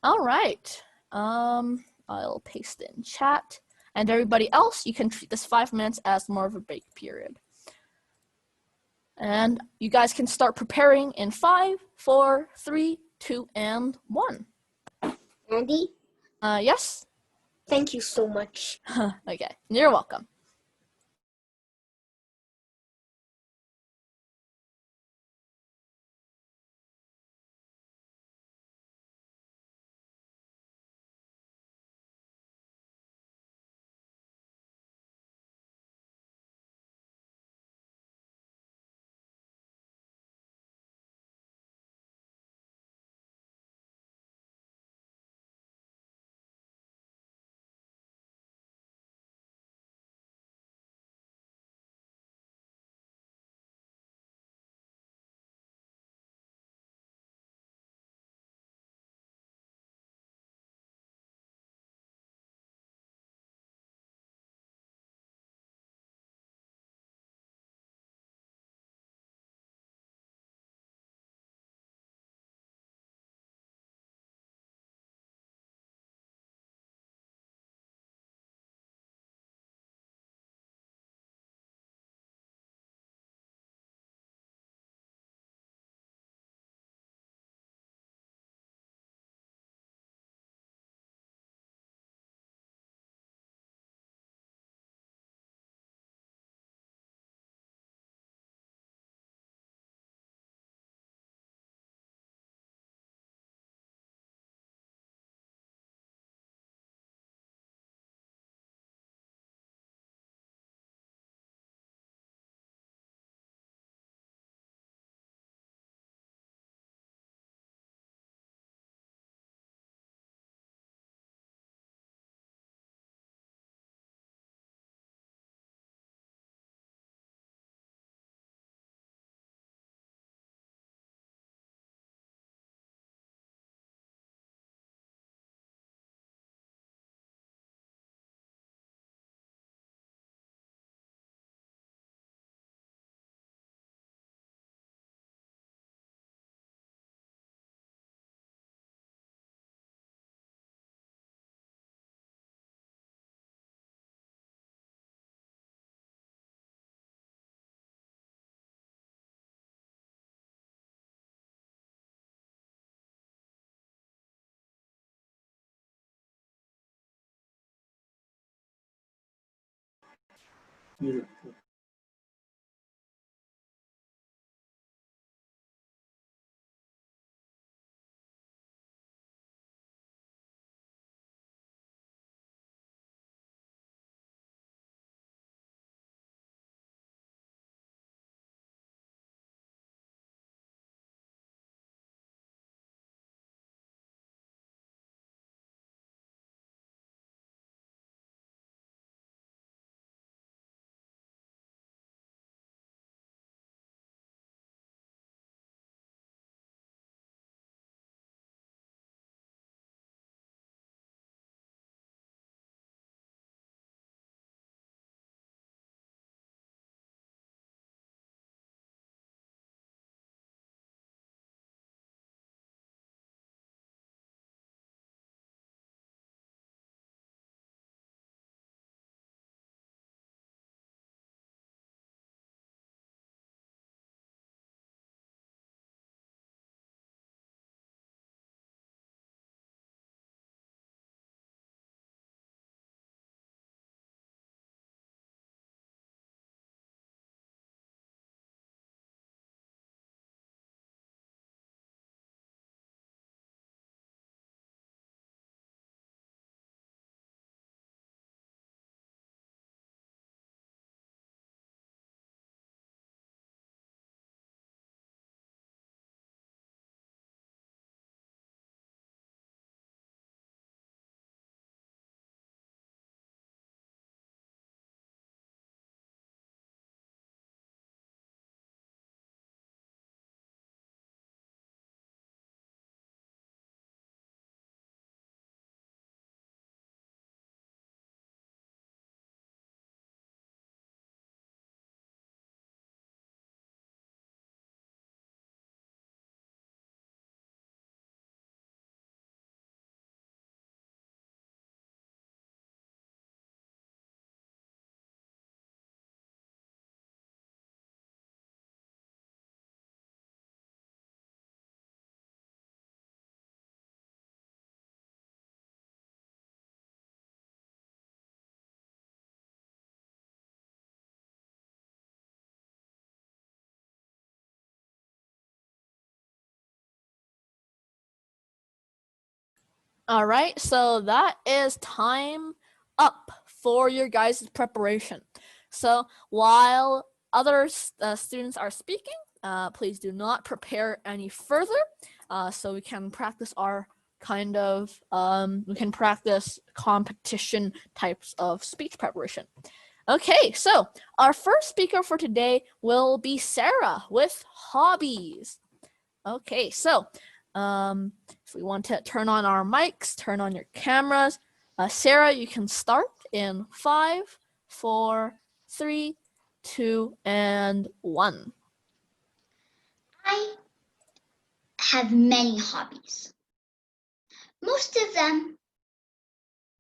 All right. I'll paste it in chat. And everybody else, you can treat this 5 minutes as more of a break period. And you guys can start preparing in 5, 4, 3, 2, and 1. Andy, Yes? thank you so much. Okay, you're welcome. All right, so that is time up for your guys' preparation. So while other students are speaking, please do not prepare any further, so we can practice our we can practice competition types of speech preparation. Okay, so our first speaker for today will be Sarah with hobbies. Okay, so if we want to turn on our mics, turn on your cameras. Sarah, you can start in 5, 4, 3, 2, and 1. I have many hobbies. Most of them,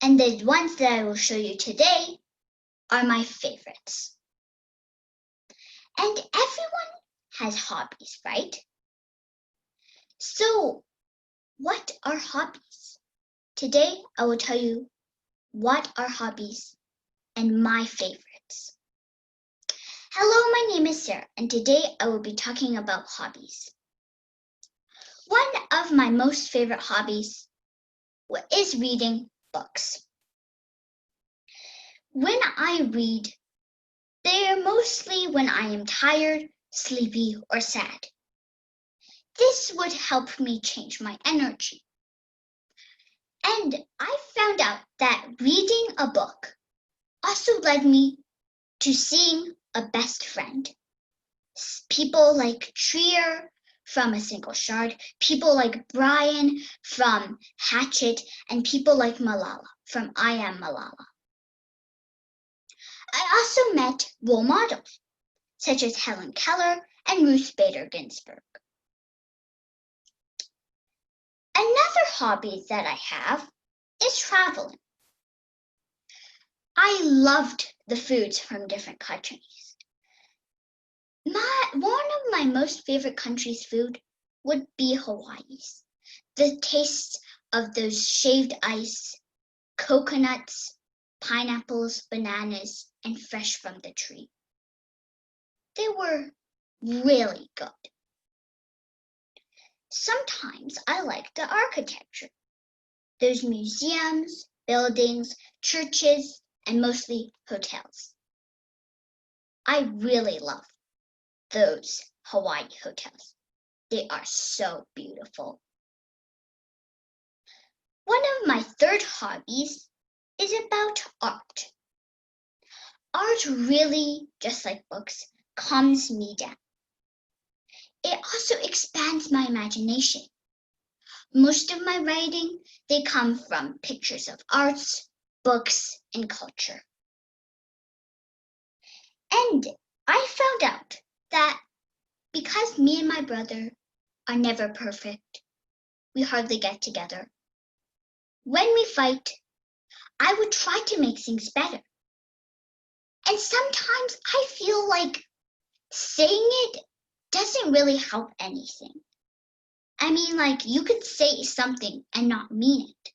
and the ones that I will show you today, are my favorites. And everyone has hobbies, right? So, what are hobbies? Today, I will tell you what are hobbies and my favorites. Hello, my name is Sarah, and today I will be talking about hobbies. One of my most favorite hobbies is reading books. When I read, they are mostly when I am tired, sleepy, or sad. This would help me change my energy. And I found out that reading a book also led me to seeing a best friend. People like Trier from A Single Shard, people like Brian from Hatchet, and people like Malala from I Am Malala. I also met role models such as Helen Keller and Ruth Bader Ginsburg. Another hobby that I have is traveling. I loved the foods from different countries. One of my most favorite countries' food would be Hawaii's. The taste of those shaved ice, coconuts, pineapples, bananas, and fresh from the tree. They were really good. Sometimes I like the architecture. Those museums, buildings, churches, and mostly hotels. I really love those Hawaii hotels. They are so beautiful. One of my third hobbies is about art. Art really, just like books, calms me down. It also expands my imagination. Most of my writing, they come from pictures of arts, books, and culture. And I found out that because me and my brother are never perfect, we hardly get together. When we fight, I would try to make things better. And sometimes I feel like saying it doesn't really help anything. I mean, like, you could say something and not mean it.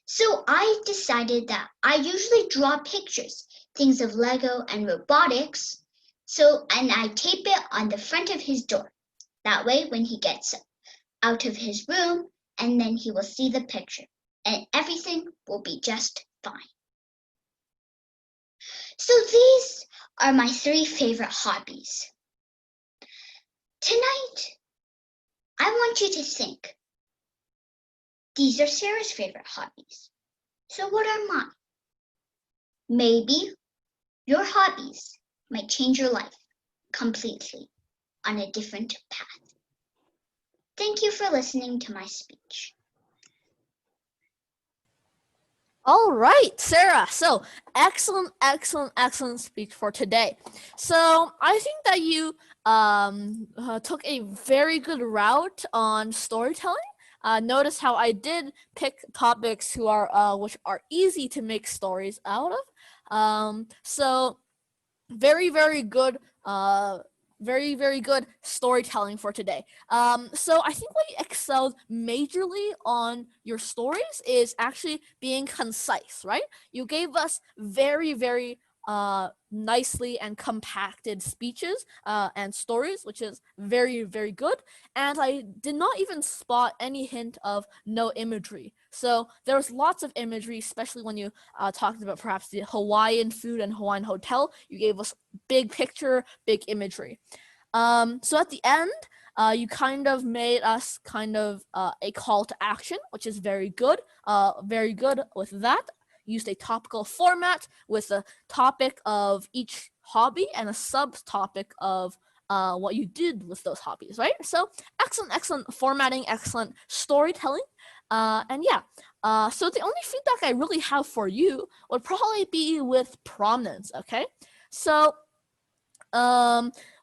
So I decided that I usually draw pictures, things of Lego and robotics, and I tape it on the front of his door. That way, when he gets out of his room, and then he will see the picture, and everything will be just fine. So these are my 3 favorite hobbies. Tonight, I want you to think. These are Sarah's favorite hobbies. So what are mine? Maybe your hobbies might change your life completely on a different path. Thank you for listening to my speech. All right, Sarah. So excellent speech for today. So I think that you took a very good route on storytelling. Notice how I did pick topics which are easy to make stories out of. So very good. Very good storytelling for today. So I think what you excelled majorly on your stories is actually being concise, right? You gave us very nicely and compacted speeches and stories, which is very good. And I did not even spot any hint of no imagery. So there's lots of imagery, especially when you talked about perhaps the Hawaiian food and Hawaiian hotel. You gave us big picture, big imagery. So at the end, you kind of made us a call to action, which is very good. Very good with that. Used a topical format with a topic of each hobby and a subtopic of what you did with those hobbies, right? So excellent formatting, excellent storytelling. And yeah, so the only feedback I really have for you would probably be with prominence, okay? So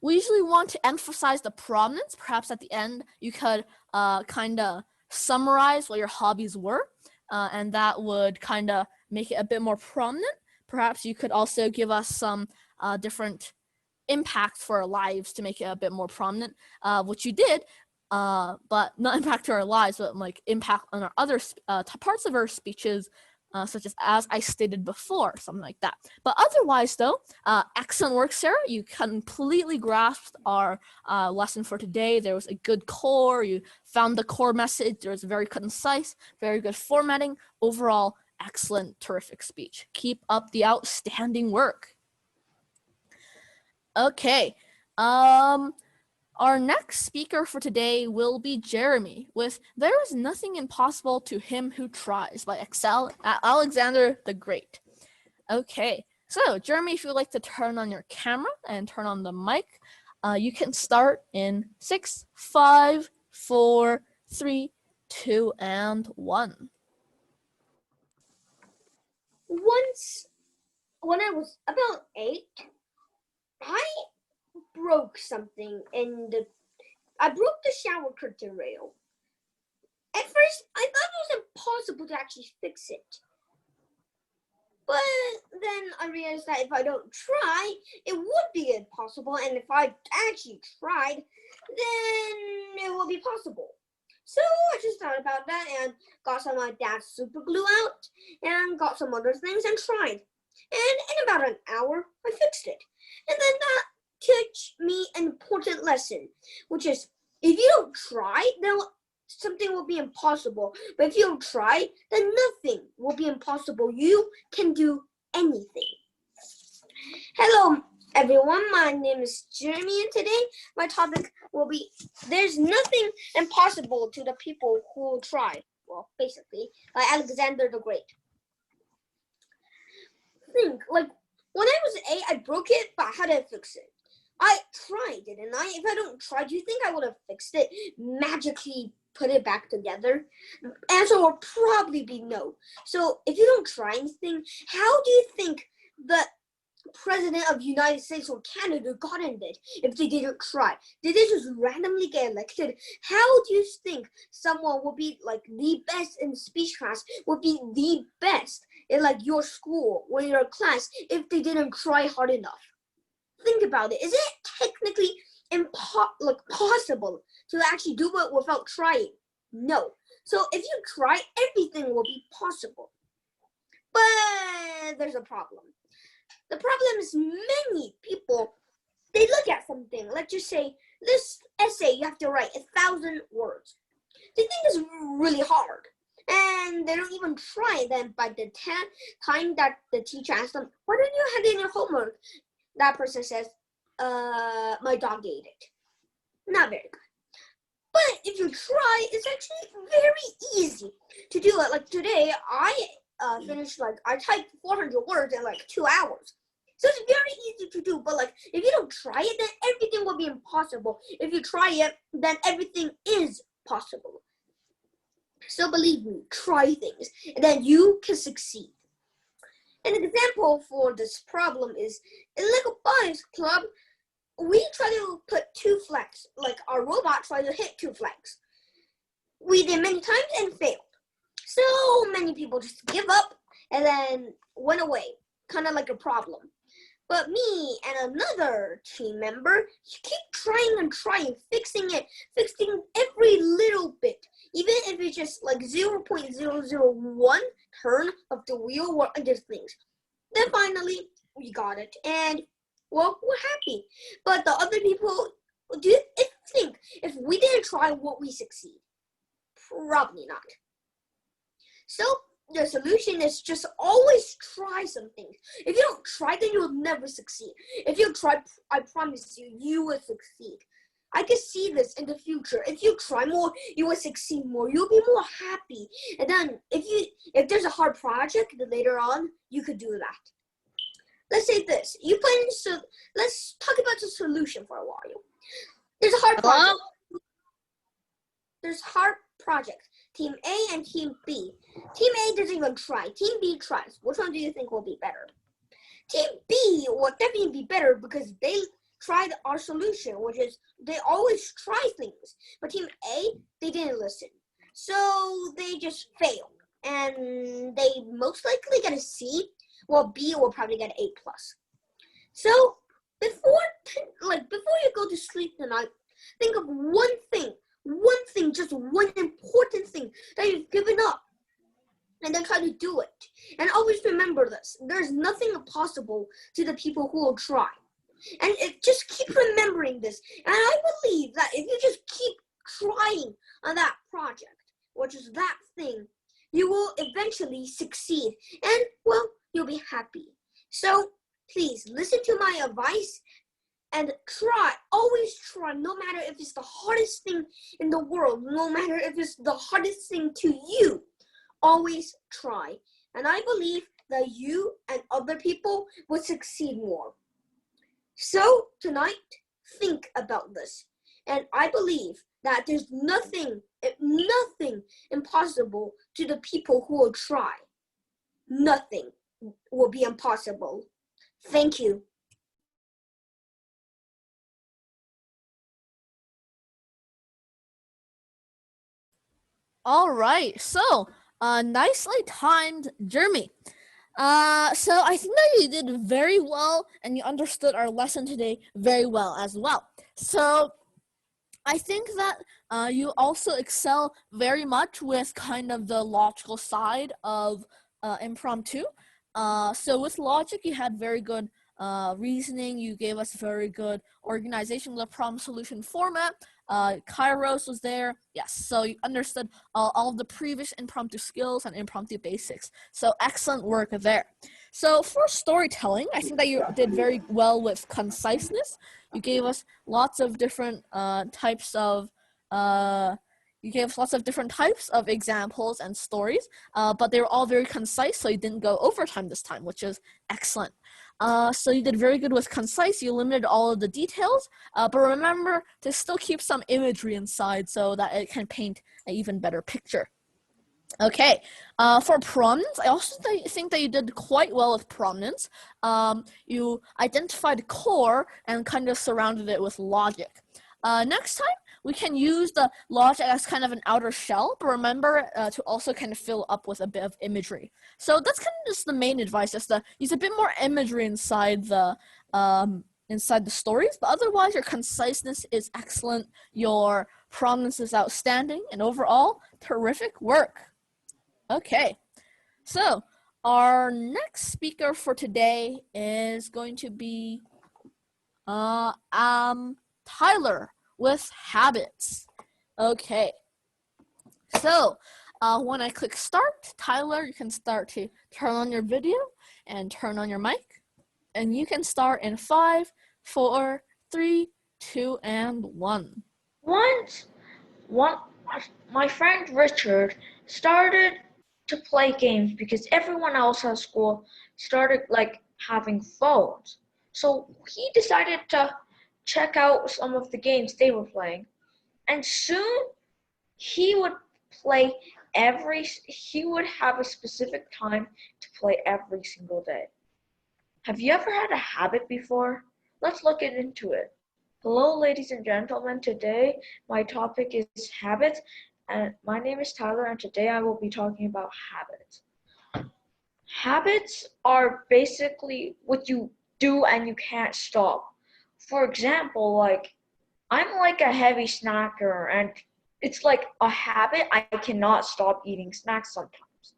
we usually want to emphasize the prominence. Perhaps at the end, you could kind of summarize what your hobbies were, and that would kind of make it a bit more prominent. Perhaps you could also give us some different impact for our lives to make it a bit more prominent, which you did, but not impact to our lives, but like impact on our other parts of our speeches, such as I stated before, something like that. But otherwise, though, excellent work, Sarah. You completely grasped our lesson for today. There was a good core. You found the core message. There was very concise, very good formatting. Overall, excellent, terrific speech. Keep up the outstanding work. Okay. Our next speaker for today will be Jeremy with There is Nothing Impossible to Him Who Tries by Alexander the Great. Okay, so Jeremy, if you'd like to turn on your camera and turn on the mic, you can start in 6, 5, 4, 3, 2, and 1. Once, when I was about 8, I broke something I broke the shower curtain rail. At first, I thought it was impossible to actually fix it. But then I realized that if I don't try, it would be impossible. And if I actually tried, then it will be possible. So I just thought about that and got some of my dad's super glue out and got some other things and tried. And in about an hour, I fixed it. And then that taught me an important lesson, which is if you don't try, then something will be impossible. But if you don't try, then nothing will be impossible. You can do anything. Hello, everyone. My name is Jeremy, and today my topic will be there's nothing impossible to the people who will try. Well, basically, like Alexander the Great. Think, like, when I was 8, I broke it, but how did I fix it? I tried, didn't I? If I don't try, do you think I would have fixed it? Magically put it back together? Answer will probably be no. So if you don't try anything, how do you think the President of the United States or Canada got in it if they didn't try? Did they just randomly get elected? How do you think someone will be like the best in speech class, will be the best in like your school or your class if they didn't try hard enough? Think about it. Is it technically possible to actually do it without trying? No. So if you try, everything will be possible. But there's a problem. The problem is many people, they look at something. Let's just say this essay you have to write 1,000 words. They think it's really hard. And they don't even try. Then by the time that the teacher asks them, why don't you hand in your homework? That person says, my dog ate it. Not very good. But if you try, it's actually very easy to do it. Like today, I finished, like, I typed 400 words in like 2 hours. So it's very easy to do, but like, if you don't try it, then everything will be impossible. If you try it, then everything is possible. So believe me, try things, and then you can succeed. An example for this problem is in Lego Boys Club, we try to put 2 flags, like our robot tried to hit 2 flags. We did many times and failed. So many people just give up and then went away, kind of like a problem. But me and another team member keep trying and trying, fixing every little bit, even if it's just like 0.001 turn of the wheel or other things. Then finally, we got it, and well, we're happy. But the other people, do you think if we didn't try, would we succeed? Probably not. So the solution is just always try something. If you don't try, then you'll never succeed. If you try, I promise you, you will succeed. I can see this in the future. If you try more, you will succeed more. You'll be more happy. And then if there's a hard project, then later on, you could do that. Let's say this. Let's talk about the solution for a while. There's a hard project. There's hard project. Team A and Team B. Team A doesn't even try. Team B tries. Which one do you think will be better? Team B will definitely be better because they tried our solution, which is they always try things. But Team A, they didn't listen. So they just failed. And they most likely get a C. Well, B will probably get an A+. So before you go to sleep tonight, think of one thing, just one important thing that you've given up, and then try to do it. And always remember this: there's nothing impossible to the people who will try. And just keep remembering this. And I believe that if you just keep trying on that project, which is that thing, you will eventually succeed. And well, you'll be happy. So please listen to my advice and try. Always try, no matter if it's the hardest thing in the world, no matter if it's the hardest thing to you. Always try. And I believe that you and other people will succeed more. So tonight, think about this. And I believe that there's nothing impossible to the people who will try. Nothing will be impossible. Thank you. All right, so nicely timed, Jeremy. So I think that you did very well, and you understood our lesson today very well as well. So I think that You also excel very much with kind of the logical side of impromptu. So with logic, you had very good reasoning. You gave us very good organization with a problem solution format. Kairos was there. Yes, so you understood all of the previous impromptu skills and impromptu basics. So excellent work there. So for storytelling, I think that you did very well with conciseness. You gave us lots of different types of examples and stories, but they were all very concise, so you didn't go overtime this time, which is excellent. So you did very good with concise. You limited all of the details, but remember to still keep some imagery inside so that it can paint an even better picture. Okay, for prominence, I also think that you did quite well with prominence. You identified core and kind of surrounded it with logic. Next time, we can use the logic as kind of an outer shell, but remember to also kind of fill up with a bit of imagery. So that's kind of just the main advice, just to use a bit more imagery inside the stories, but otherwise your conciseness is excellent, your prominence is outstanding, and overall, terrific work. Okay, so our next speaker for today is going to be Tyler with habits. Okay, so when I click start, Tyler, you can start to turn on your video and turn on your mic, and you can start in 5, 4, 3, 2, and 1. Once, my friend Richard started to play games because everyone else at school started like having phones. So he decided to check out some of the games they were playing. And soon he would have a specific time to play every single day. Have you ever had a habit before? Let's look into it. Hello, ladies and gentlemen. Today, my topic is habits, and my name is Tyler, and today I will be talking about habits. Habits are basically what you do and you can't stop. For example, like, I'm like a heavy snacker, and it's like a habit. I cannot stop eating snacks sometimes.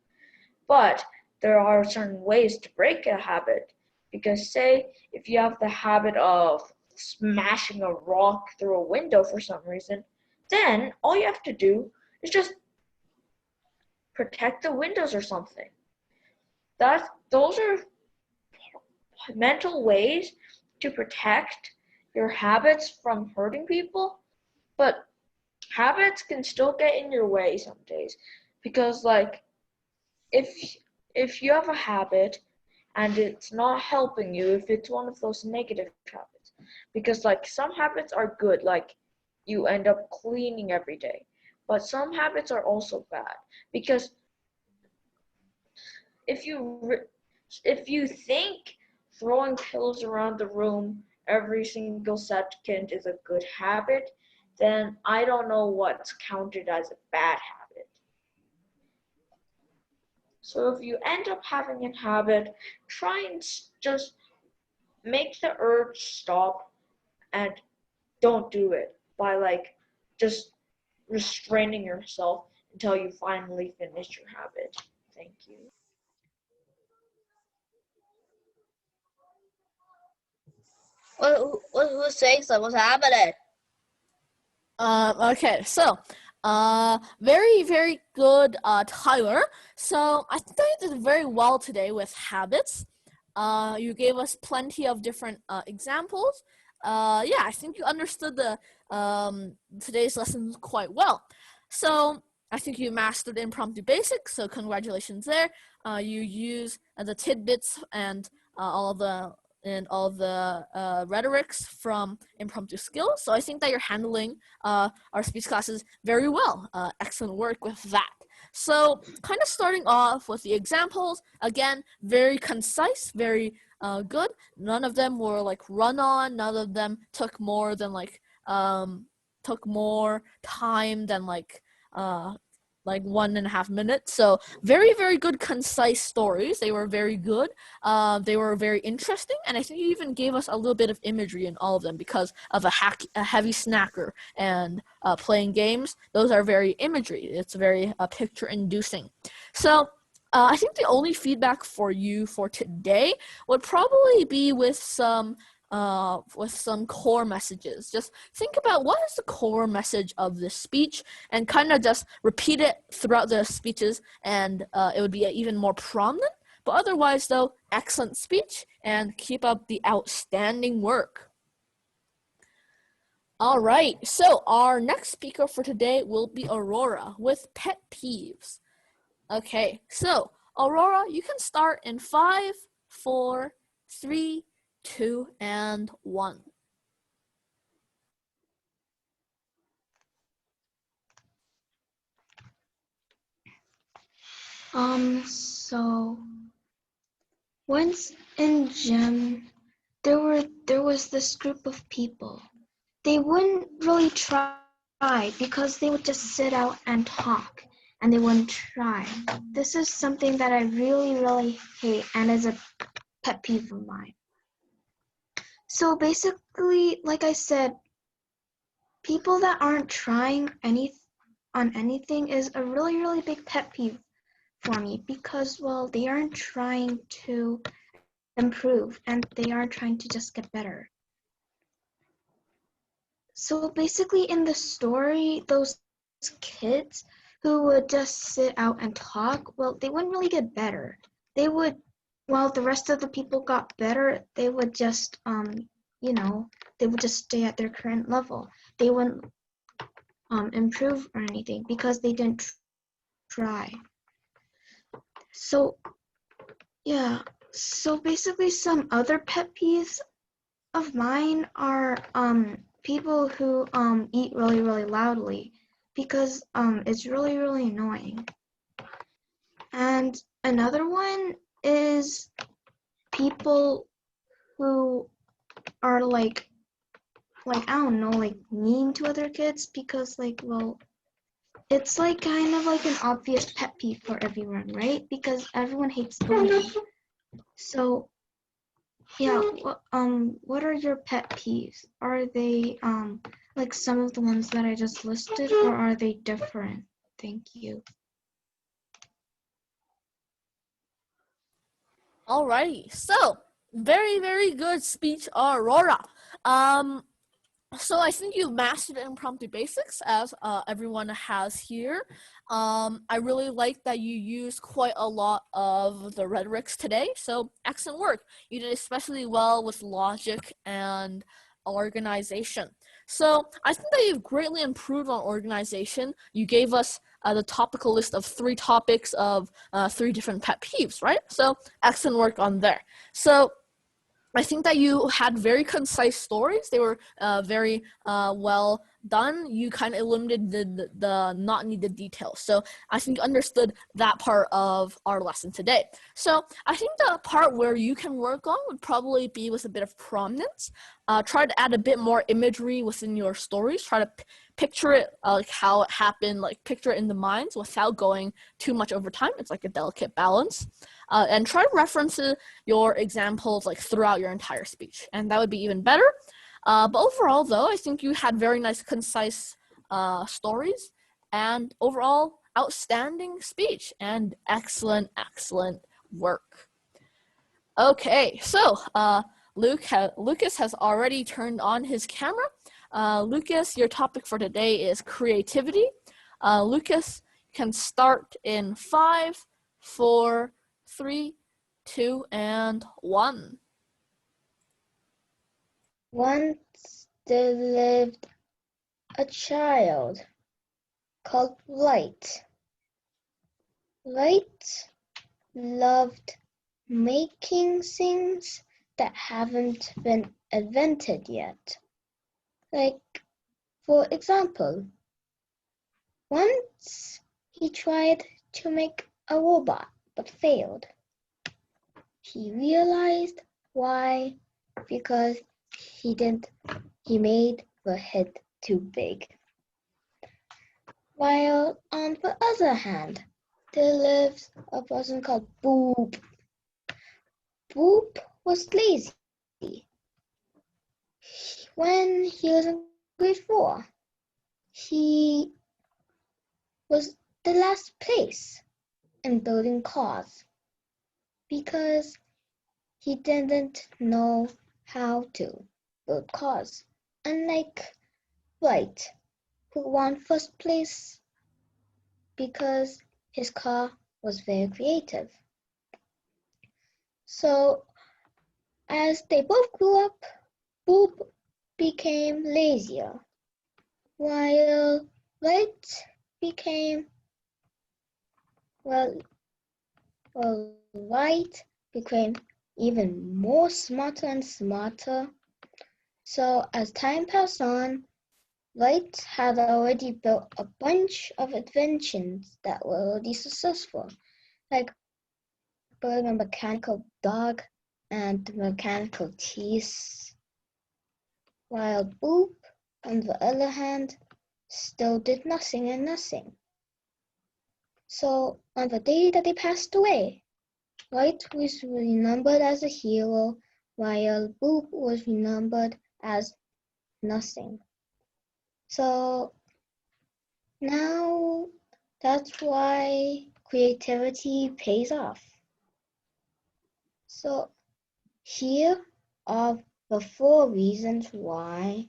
But there are certain ways to break a habit. Because say, if you have the habit of smashing a rock through a window for some reason, then all you have to do is just protect the windows or something. Those are mental ways to protect your habits from hurting people, but habits can still get in your way some days. Because like if you have a habit and it's not helping you, if it's one of those negative habits, because like some habits are good, like you end up cleaning every day, but some habits are also bad, because if you think throwing pillows around the room every single second is a good habit, then I don't know what's counted as a bad habit. So if you end up having a habit, try and just make the urge stop and don't do it by like just restraining yourself until you finally finish your habit. Thank you. Who's saying so? What's happening? Okay, so very, very good, Tyler. So I think that you did very well today with habits. You gave us plenty of different examples. Yeah, I think you understood the today's lesson quite well. So I think you mastered impromptu basics, so congratulations there. You use the tidbits and all the rhetorics from impromptu skills. So I think that you're handling our speech classes very well. Excellent work with that. So kind of starting off with the examples, again, very concise, very good. None of them were like run on. None of them took more than took more time than like 1.5 minutes. So very, very good, concise stories. They were very good. They were very interesting, and I think you even gave us a little bit of imagery in all of them because of a heavy snacker and playing games. Those are very imagery. It's very picture-inducing. So I think the only feedback for you for today would probably be with some core messages. Just think about what is the core message of this speech and kind of just repeat it throughout the speeches, and it would be even more prominent. But otherwise, though, excellent speech, and keep up the outstanding work. All right, so our next speaker for today will be Aurora with pet peeves. Okay, so Aurora, you can start in 5, 4, 3, 2, and 1. So once in gym, there was this group of people. They wouldn't really try because they would just sit out and talk, and they wouldn't try. This is something that I really, really hate, and is a pet peeve of mine. So basically, like I said, people that aren't trying on anything is a really, really big pet peeve for me because, well, they aren't trying to improve and they aren't trying to just get better. So basically in the story, those kids who would just sit out and talk, well, they wouldn't really get better. They would, while the rest of the people got better, they would just, they would just stay at their current level. They wouldn't improve or anything because they didn't try. So, yeah. So basically some other pet peeves of mine are people who eat really, really loudly because it's really, really annoying. And another one is people who are like I don't know, like mean to other kids because well, it's like kind of like an obvious pet peeve for everyone, right? Because everyone hates bullying. So yeah, what are your pet peeves? Are they like some of the ones that I just listed, or are they different? Thank you. Alrighty, so very, very good speech, Aurora. So I think you mastered impromptu basics, as everyone has here. I really like that you used quite a lot of the rhetorics today, so excellent work. You did especially well with logic and organization. So I think that you've greatly improved on organization. You gave us the topical list of 3 topics of 3 different pet peeves, right? So excellent work on there. So I think that you had very concise stories. They were very well done. You kind of eliminated the not needed details. So I think you understood that part of our lesson today. So I think the part where you can work on would probably be with a bit of prominence. Try to add a bit more imagery within your stories. Try to picture it like how it happened, like picture it in the minds without going too much over time. It's like a delicate balance. And try to reference your examples like throughout your entire speech, and that would be even better. But overall, though, I think you had very nice, concise stories, and overall, outstanding speech, and excellent, excellent work. Okay, so Lucas has already turned on his camera. Lucas, your topic for today is creativity. Lucas can start in 5, 4, 3, 2, and 1. Once there lived a child called Light. Light loved making things that haven't been invented yet. Like, for example, once he tried to make a robot but failed. He realized why, because he made the head too big. While on the other hand, there lives a person called Boop. Boop was lazy. When he was in grade 4, he was the last place in building cars because he didn't know how to build cars. Unlike White, who won first place because his car was very creative. So as they both grew up, Boop became lazier, while White became, well, White became even more smarter and smarter. So as time passed on, White had already built a bunch of inventions that were already successful, like building a mechanical dog and mechanical teeth, while Boop, on the other hand, still did nothing and nothing. So on the day that they passed away, White was remembered as a hero, while Boop was remembered as nothing. So now that's why creativity pays off. So here are the 4 reasons why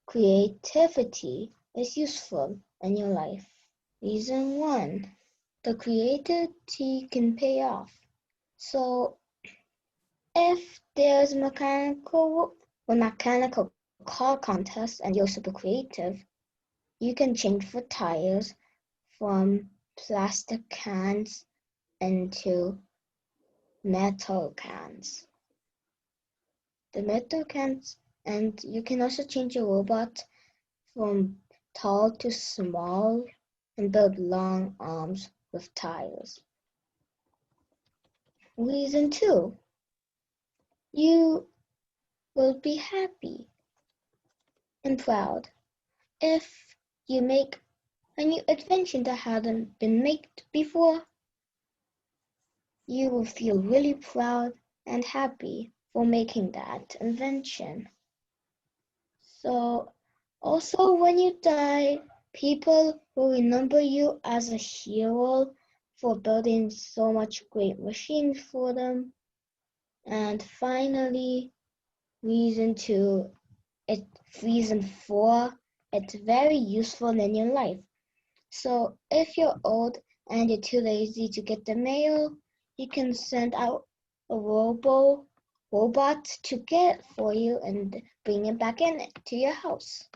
creativity is useful in your life. Reason 1, the creativity can pay off. So if there's a mechanical car contest and you're super creative, you can change the tires from plastic cans into metal cans. The metal cans, and you can also change your robot from tall to small and build long arms with tires. Reason 2, you will be happy and proud if you make a new invention that hadn't been made before. You will feel really proud and happy for making that invention. So also when you die, people will remember you as a hero for building so much great machines for them. And finally, reason 4, it's very useful in your life. So if you're old and you're too lazy to get the mail, you can send out a robot to get it for you and bring it back in to your house.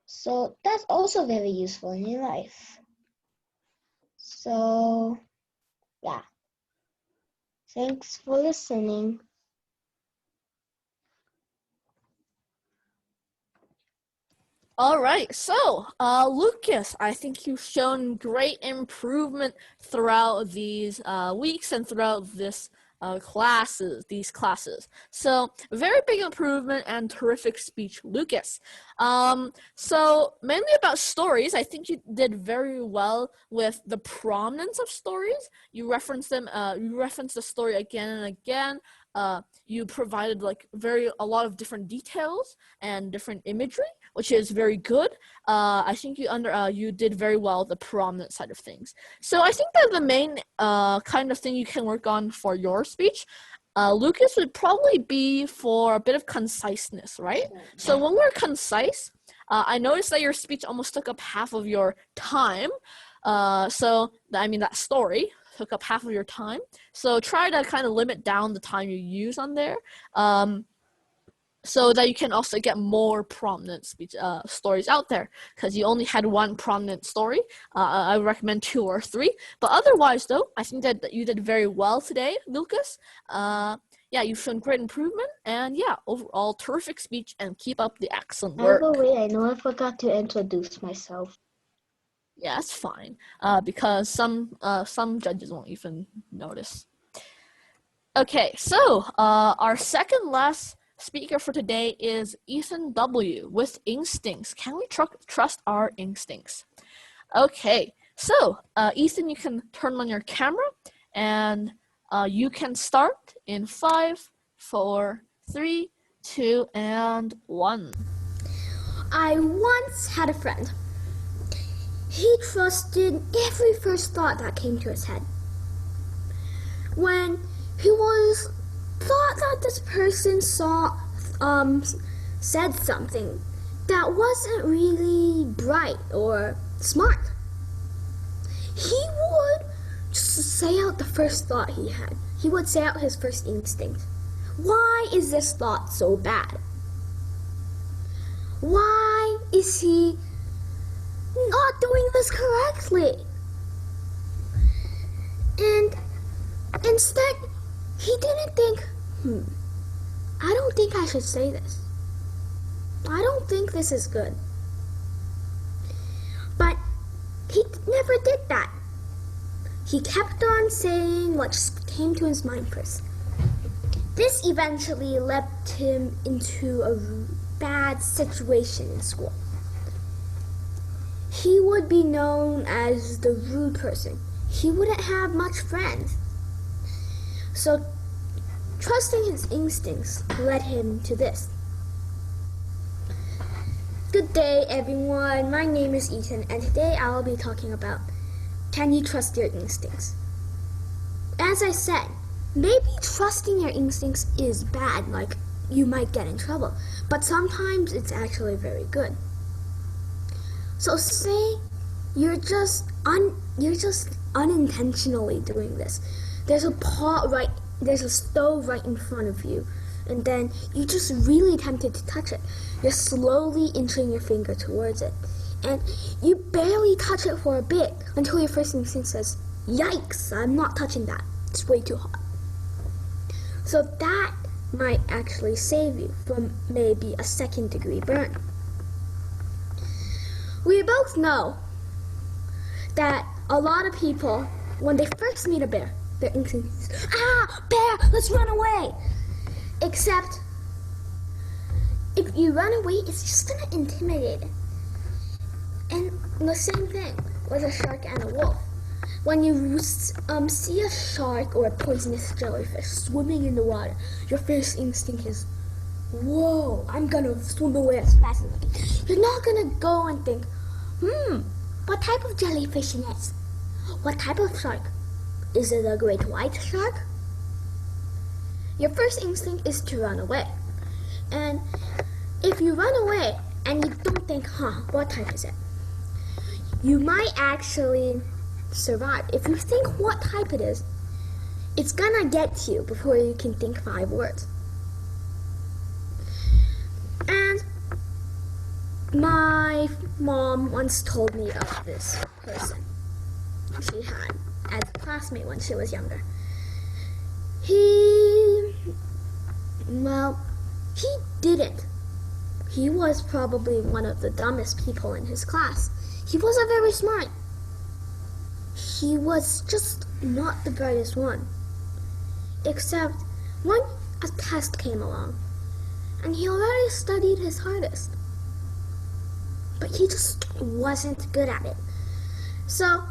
So that's also very useful in your life. So yeah, thanks for listening. All right, so Lucas, I think you've shown great improvement throughout these weeks and throughout these classes. So very big improvement and terrific speech, Lucas. So mainly about stories, I think you did very well with the prominence of stories. You referenced them. You referenced the story again and again. You provided a lot of different details and different imagery, which is very good. I think you did very well the prominent side of things. So I think that the main kind of thing you can work on for your speech, Lucas, would probably be for a bit of conciseness, right? So when we're concise, I noticed that your speech almost took up half of your time. That story took up half of your time. So try to kind of limit down the time you use on there. So that you can also get more prominent stories out there, because you only had one prominent story. I recommend 2 or 3, but otherwise though, I think that you did very well today, Lucas. You've shown great improvement, and overall terrific speech, and keep up the excellent work. By the way, I know I forgot to introduce myself. Yeah, that's fine, because some judges won't even notice. Okay, so our second last speaker for today is Ethan W. with instincts. Can we trust our instincts? Okay, so Ethan, you can turn on your camera and you can start in 5, 4, 3, 2, and 1. I once had a friend. He trusted every first thought that came to his head. When he thought that this person said something that wasn't really bright or smart, he would just say out the first thought he had. He would say out his first instinct. Why is this thought so bad? Why is he not doing this correctly? And instead, he didn't think, I don't think I should say this. I don't think this is good. But he never did that. He kept on saying what just came to his mind first. This eventually led him into a bad situation in school. He would be known as the rude person. He wouldn't have much friends. So trusting his instincts led him to this. Good day, everyone. My name is Ethan, and today I will be talking about, can you trust your instincts? As I said, maybe trusting your instincts is bad, like you might get in trouble, but sometimes it's actually very good. So say you're just unintentionally doing this. There's a stove right in front of you, and then you just really tempted to touch it. You're slowly inching your finger towards it, and you barely touch it for a bit until your first instinct says, yikes, I'm not touching that. It's way too hot. So that might actually save you from maybe a second-degree burn. We both know that a lot of people, when they first meet a bear, their instinct is, bear, let's run away. Except, if you run away, it's just gonna intimidate it. And the same thing with a shark and a wolf. When you see a shark or a poisonous jellyfish swimming in the water, your first instinct is, whoa, I'm gonna swim away as fast as I can. You're not gonna go and think, what type of jellyfish is this? What type of shark? Is it a great white shark? Your first instinct is to run away. And if you run away and you don't think, what type is it? You might actually survive. If you think what type it is, it's gonna get to you before you can think 5 words. And my mom once told me of this person she had as a classmate when she was younger. He didn't. He was probably one of the dumbest people in his class. He wasn't very smart. He was just not the brightest one. Except when a test came along, and he already studied his hardest. But he just wasn't good at it. So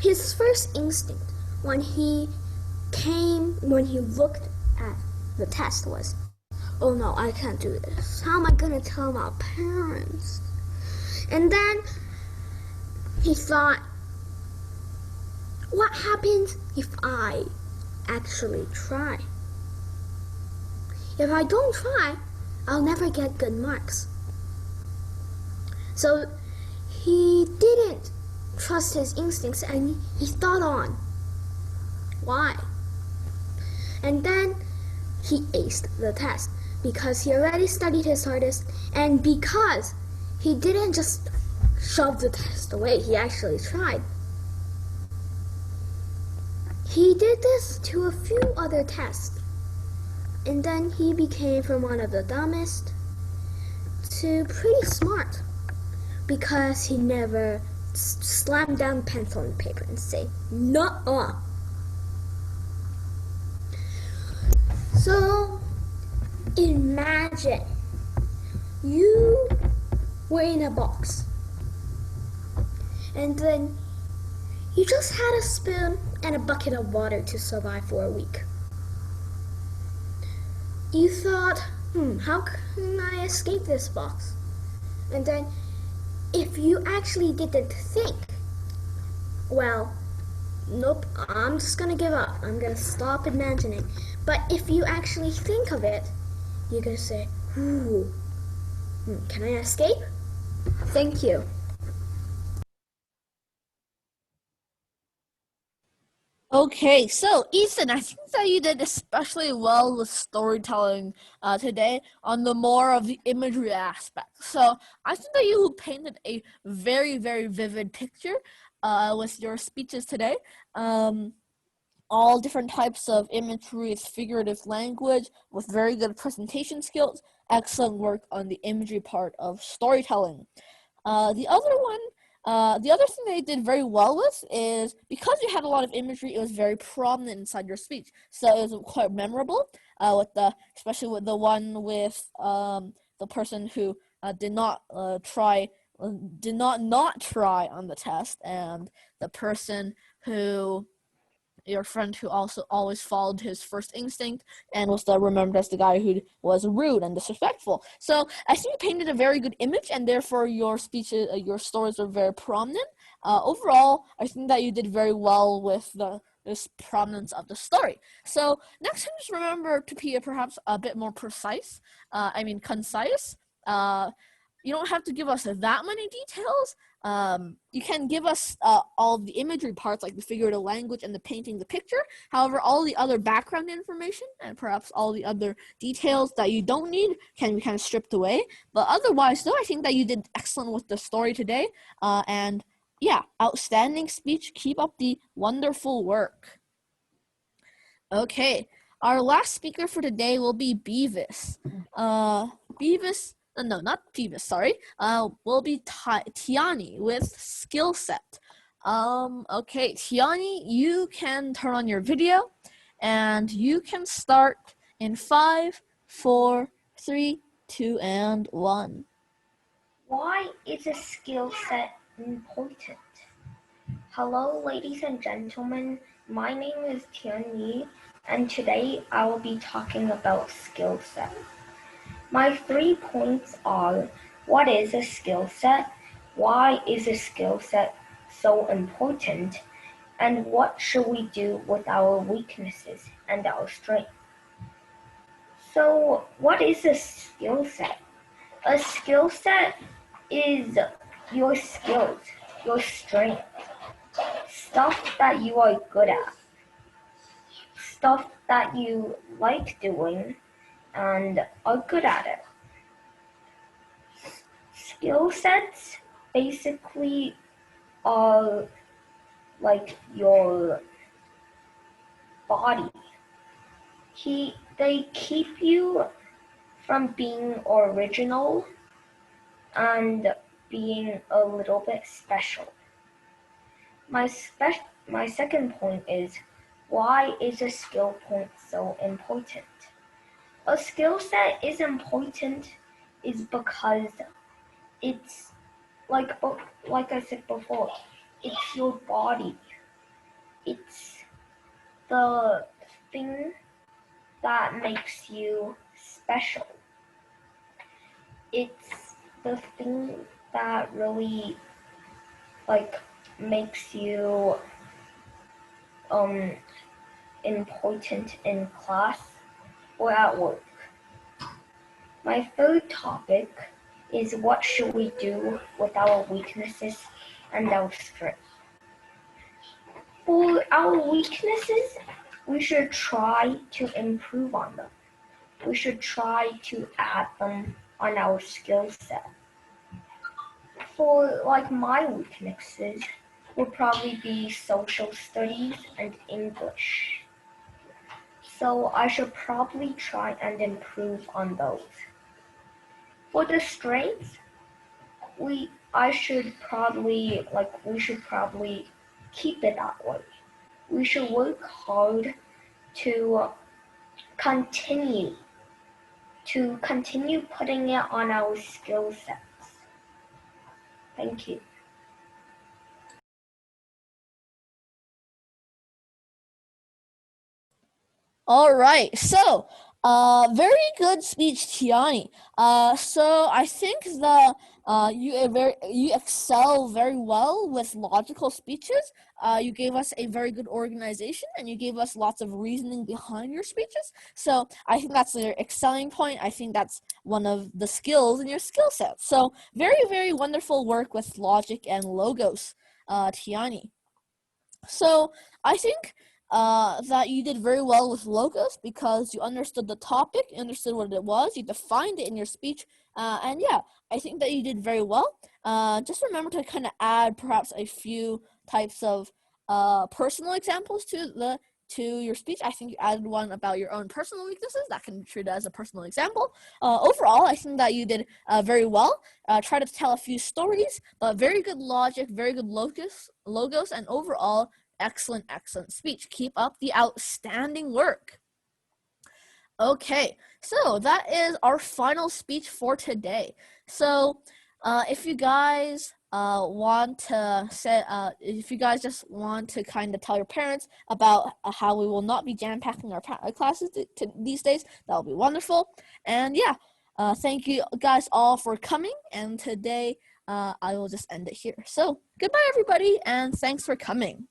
his first instinct when he looked at the test was, oh no, I can't do this. How am I gonna tell my parents? And then he thought, what happens if I actually try? If I don't try, I'll never get good marks. So he didn't trust his instincts and he thought on. Why? And then he aced the test because he already studied his hardest and because he didn't just shove the test away, he actually tried. He did this to a few other tests, and then he became from one of the dumbest to pretty smart because he never slammed down pencil and paper and say, nuh-uh. So imagine you were in a box and then you just had a spoon and a bucket of water to survive for a week. You thought, how can I escape this box? And then, if you actually didn't think, well, nope, I'm just gonna give up. I'm gonna stop imagining. But if you actually think of it, you're gonna say, ooh, can I escape? Thank you. Okay, so Ethan, I think that you did especially well with storytelling today on the more of the imagery aspect. So I think that you painted a very, very vivid picture with your speeches today. All different types of imagery, figurative language with very good presentation skills. Excellent work on the imagery part of storytelling. The other thing they did very well with is because you had a lot of imagery, it was very prominent inside your speech, so it was quite memorable. Especially with the one with the person who did not try on the test, and the person who your friend who also always followed his first instinct and was remembered as the guy who was rude and disrespectful. So I think you painted a very good image, and therefore your speeches, your stories are very prominent. Overall, I think that you did very well with this prominence of the story. So next time, just remember to be perhaps a bit more precise. Concise. You don't have to give us that many details. You can give us all of the imagery parts, like the figurative language and the painting the picture. However, all the other background information and perhaps all the other details that you don't need can be kind of stripped away. But otherwise, though, I think that you did excellent with the story today. And yeah, outstanding speech. Keep up the wonderful work. Okay, our last speaker for today will be Beavis. No, not Beavis, sorry. Will be Tiani with skill set. Okay, Tiani, you can turn on your video, and you can start in 5, 4, 3, 2, and 1. Why is a skill set important? Hello, ladies and gentlemen. My name is Tian Yi, and today I will be talking about skill set. My 3 points are: what is a skill set? Why is a skill set so important? And what should we do with our weaknesses and our strengths? So, what is a skill set? A skill set is your skills, your strength, stuff that you are good at, stuff that you like doing and are good at it. Skill sets basically are like your body. They keep you from being original and being a little bit special. My second point is, why is a skill point so important? A skill set is important is because it's like I said before, it's your body. It's the thing that makes you special. It's the thing that really makes you important in class or at work. My third topic is, what should we do with our weaknesses and our strengths? For our weaknesses, we should try to improve on them. We should try to add them on our skill set. For my weaknesses would probably be social studies and English. So I should probably try and improve on those. For the strengths, we should probably keep it that way. We should work hard to continue putting it on our skill sets. Thank you. All right. So, very good speech, Tiani. So I think that you excel very well with logical speeches. You gave us a very good organization, and you gave us lots of reasoning behind your speeches. So I think that's your excelling point. I think that's one of the skills in your skill set. So very, very wonderful work with logic and logos, Tiani. So I think that you did very well with logos because you understood the topic, you understood what it was, you defined it in your speech, and yeah, I think that you did very well. Just remember to kind of add perhaps a few types of personal examples to your speech. I think you added one about your own personal weaknesses that can be treated as a personal example. Overall, I think that you did very well. Try to tell a few stories, but very good logic, very good logos, and overall, excellent, excellent speech. Keep up the outstanding work. Okay, so that is our final speech for today. So, if you guys want to say, if you guys just want to kind of tell your parents about how we will not be jam packing our classes these days, that will be wonderful. And yeah, thank you guys all for coming. And today, I will just end it here. So, goodbye, everybody, and thanks for coming.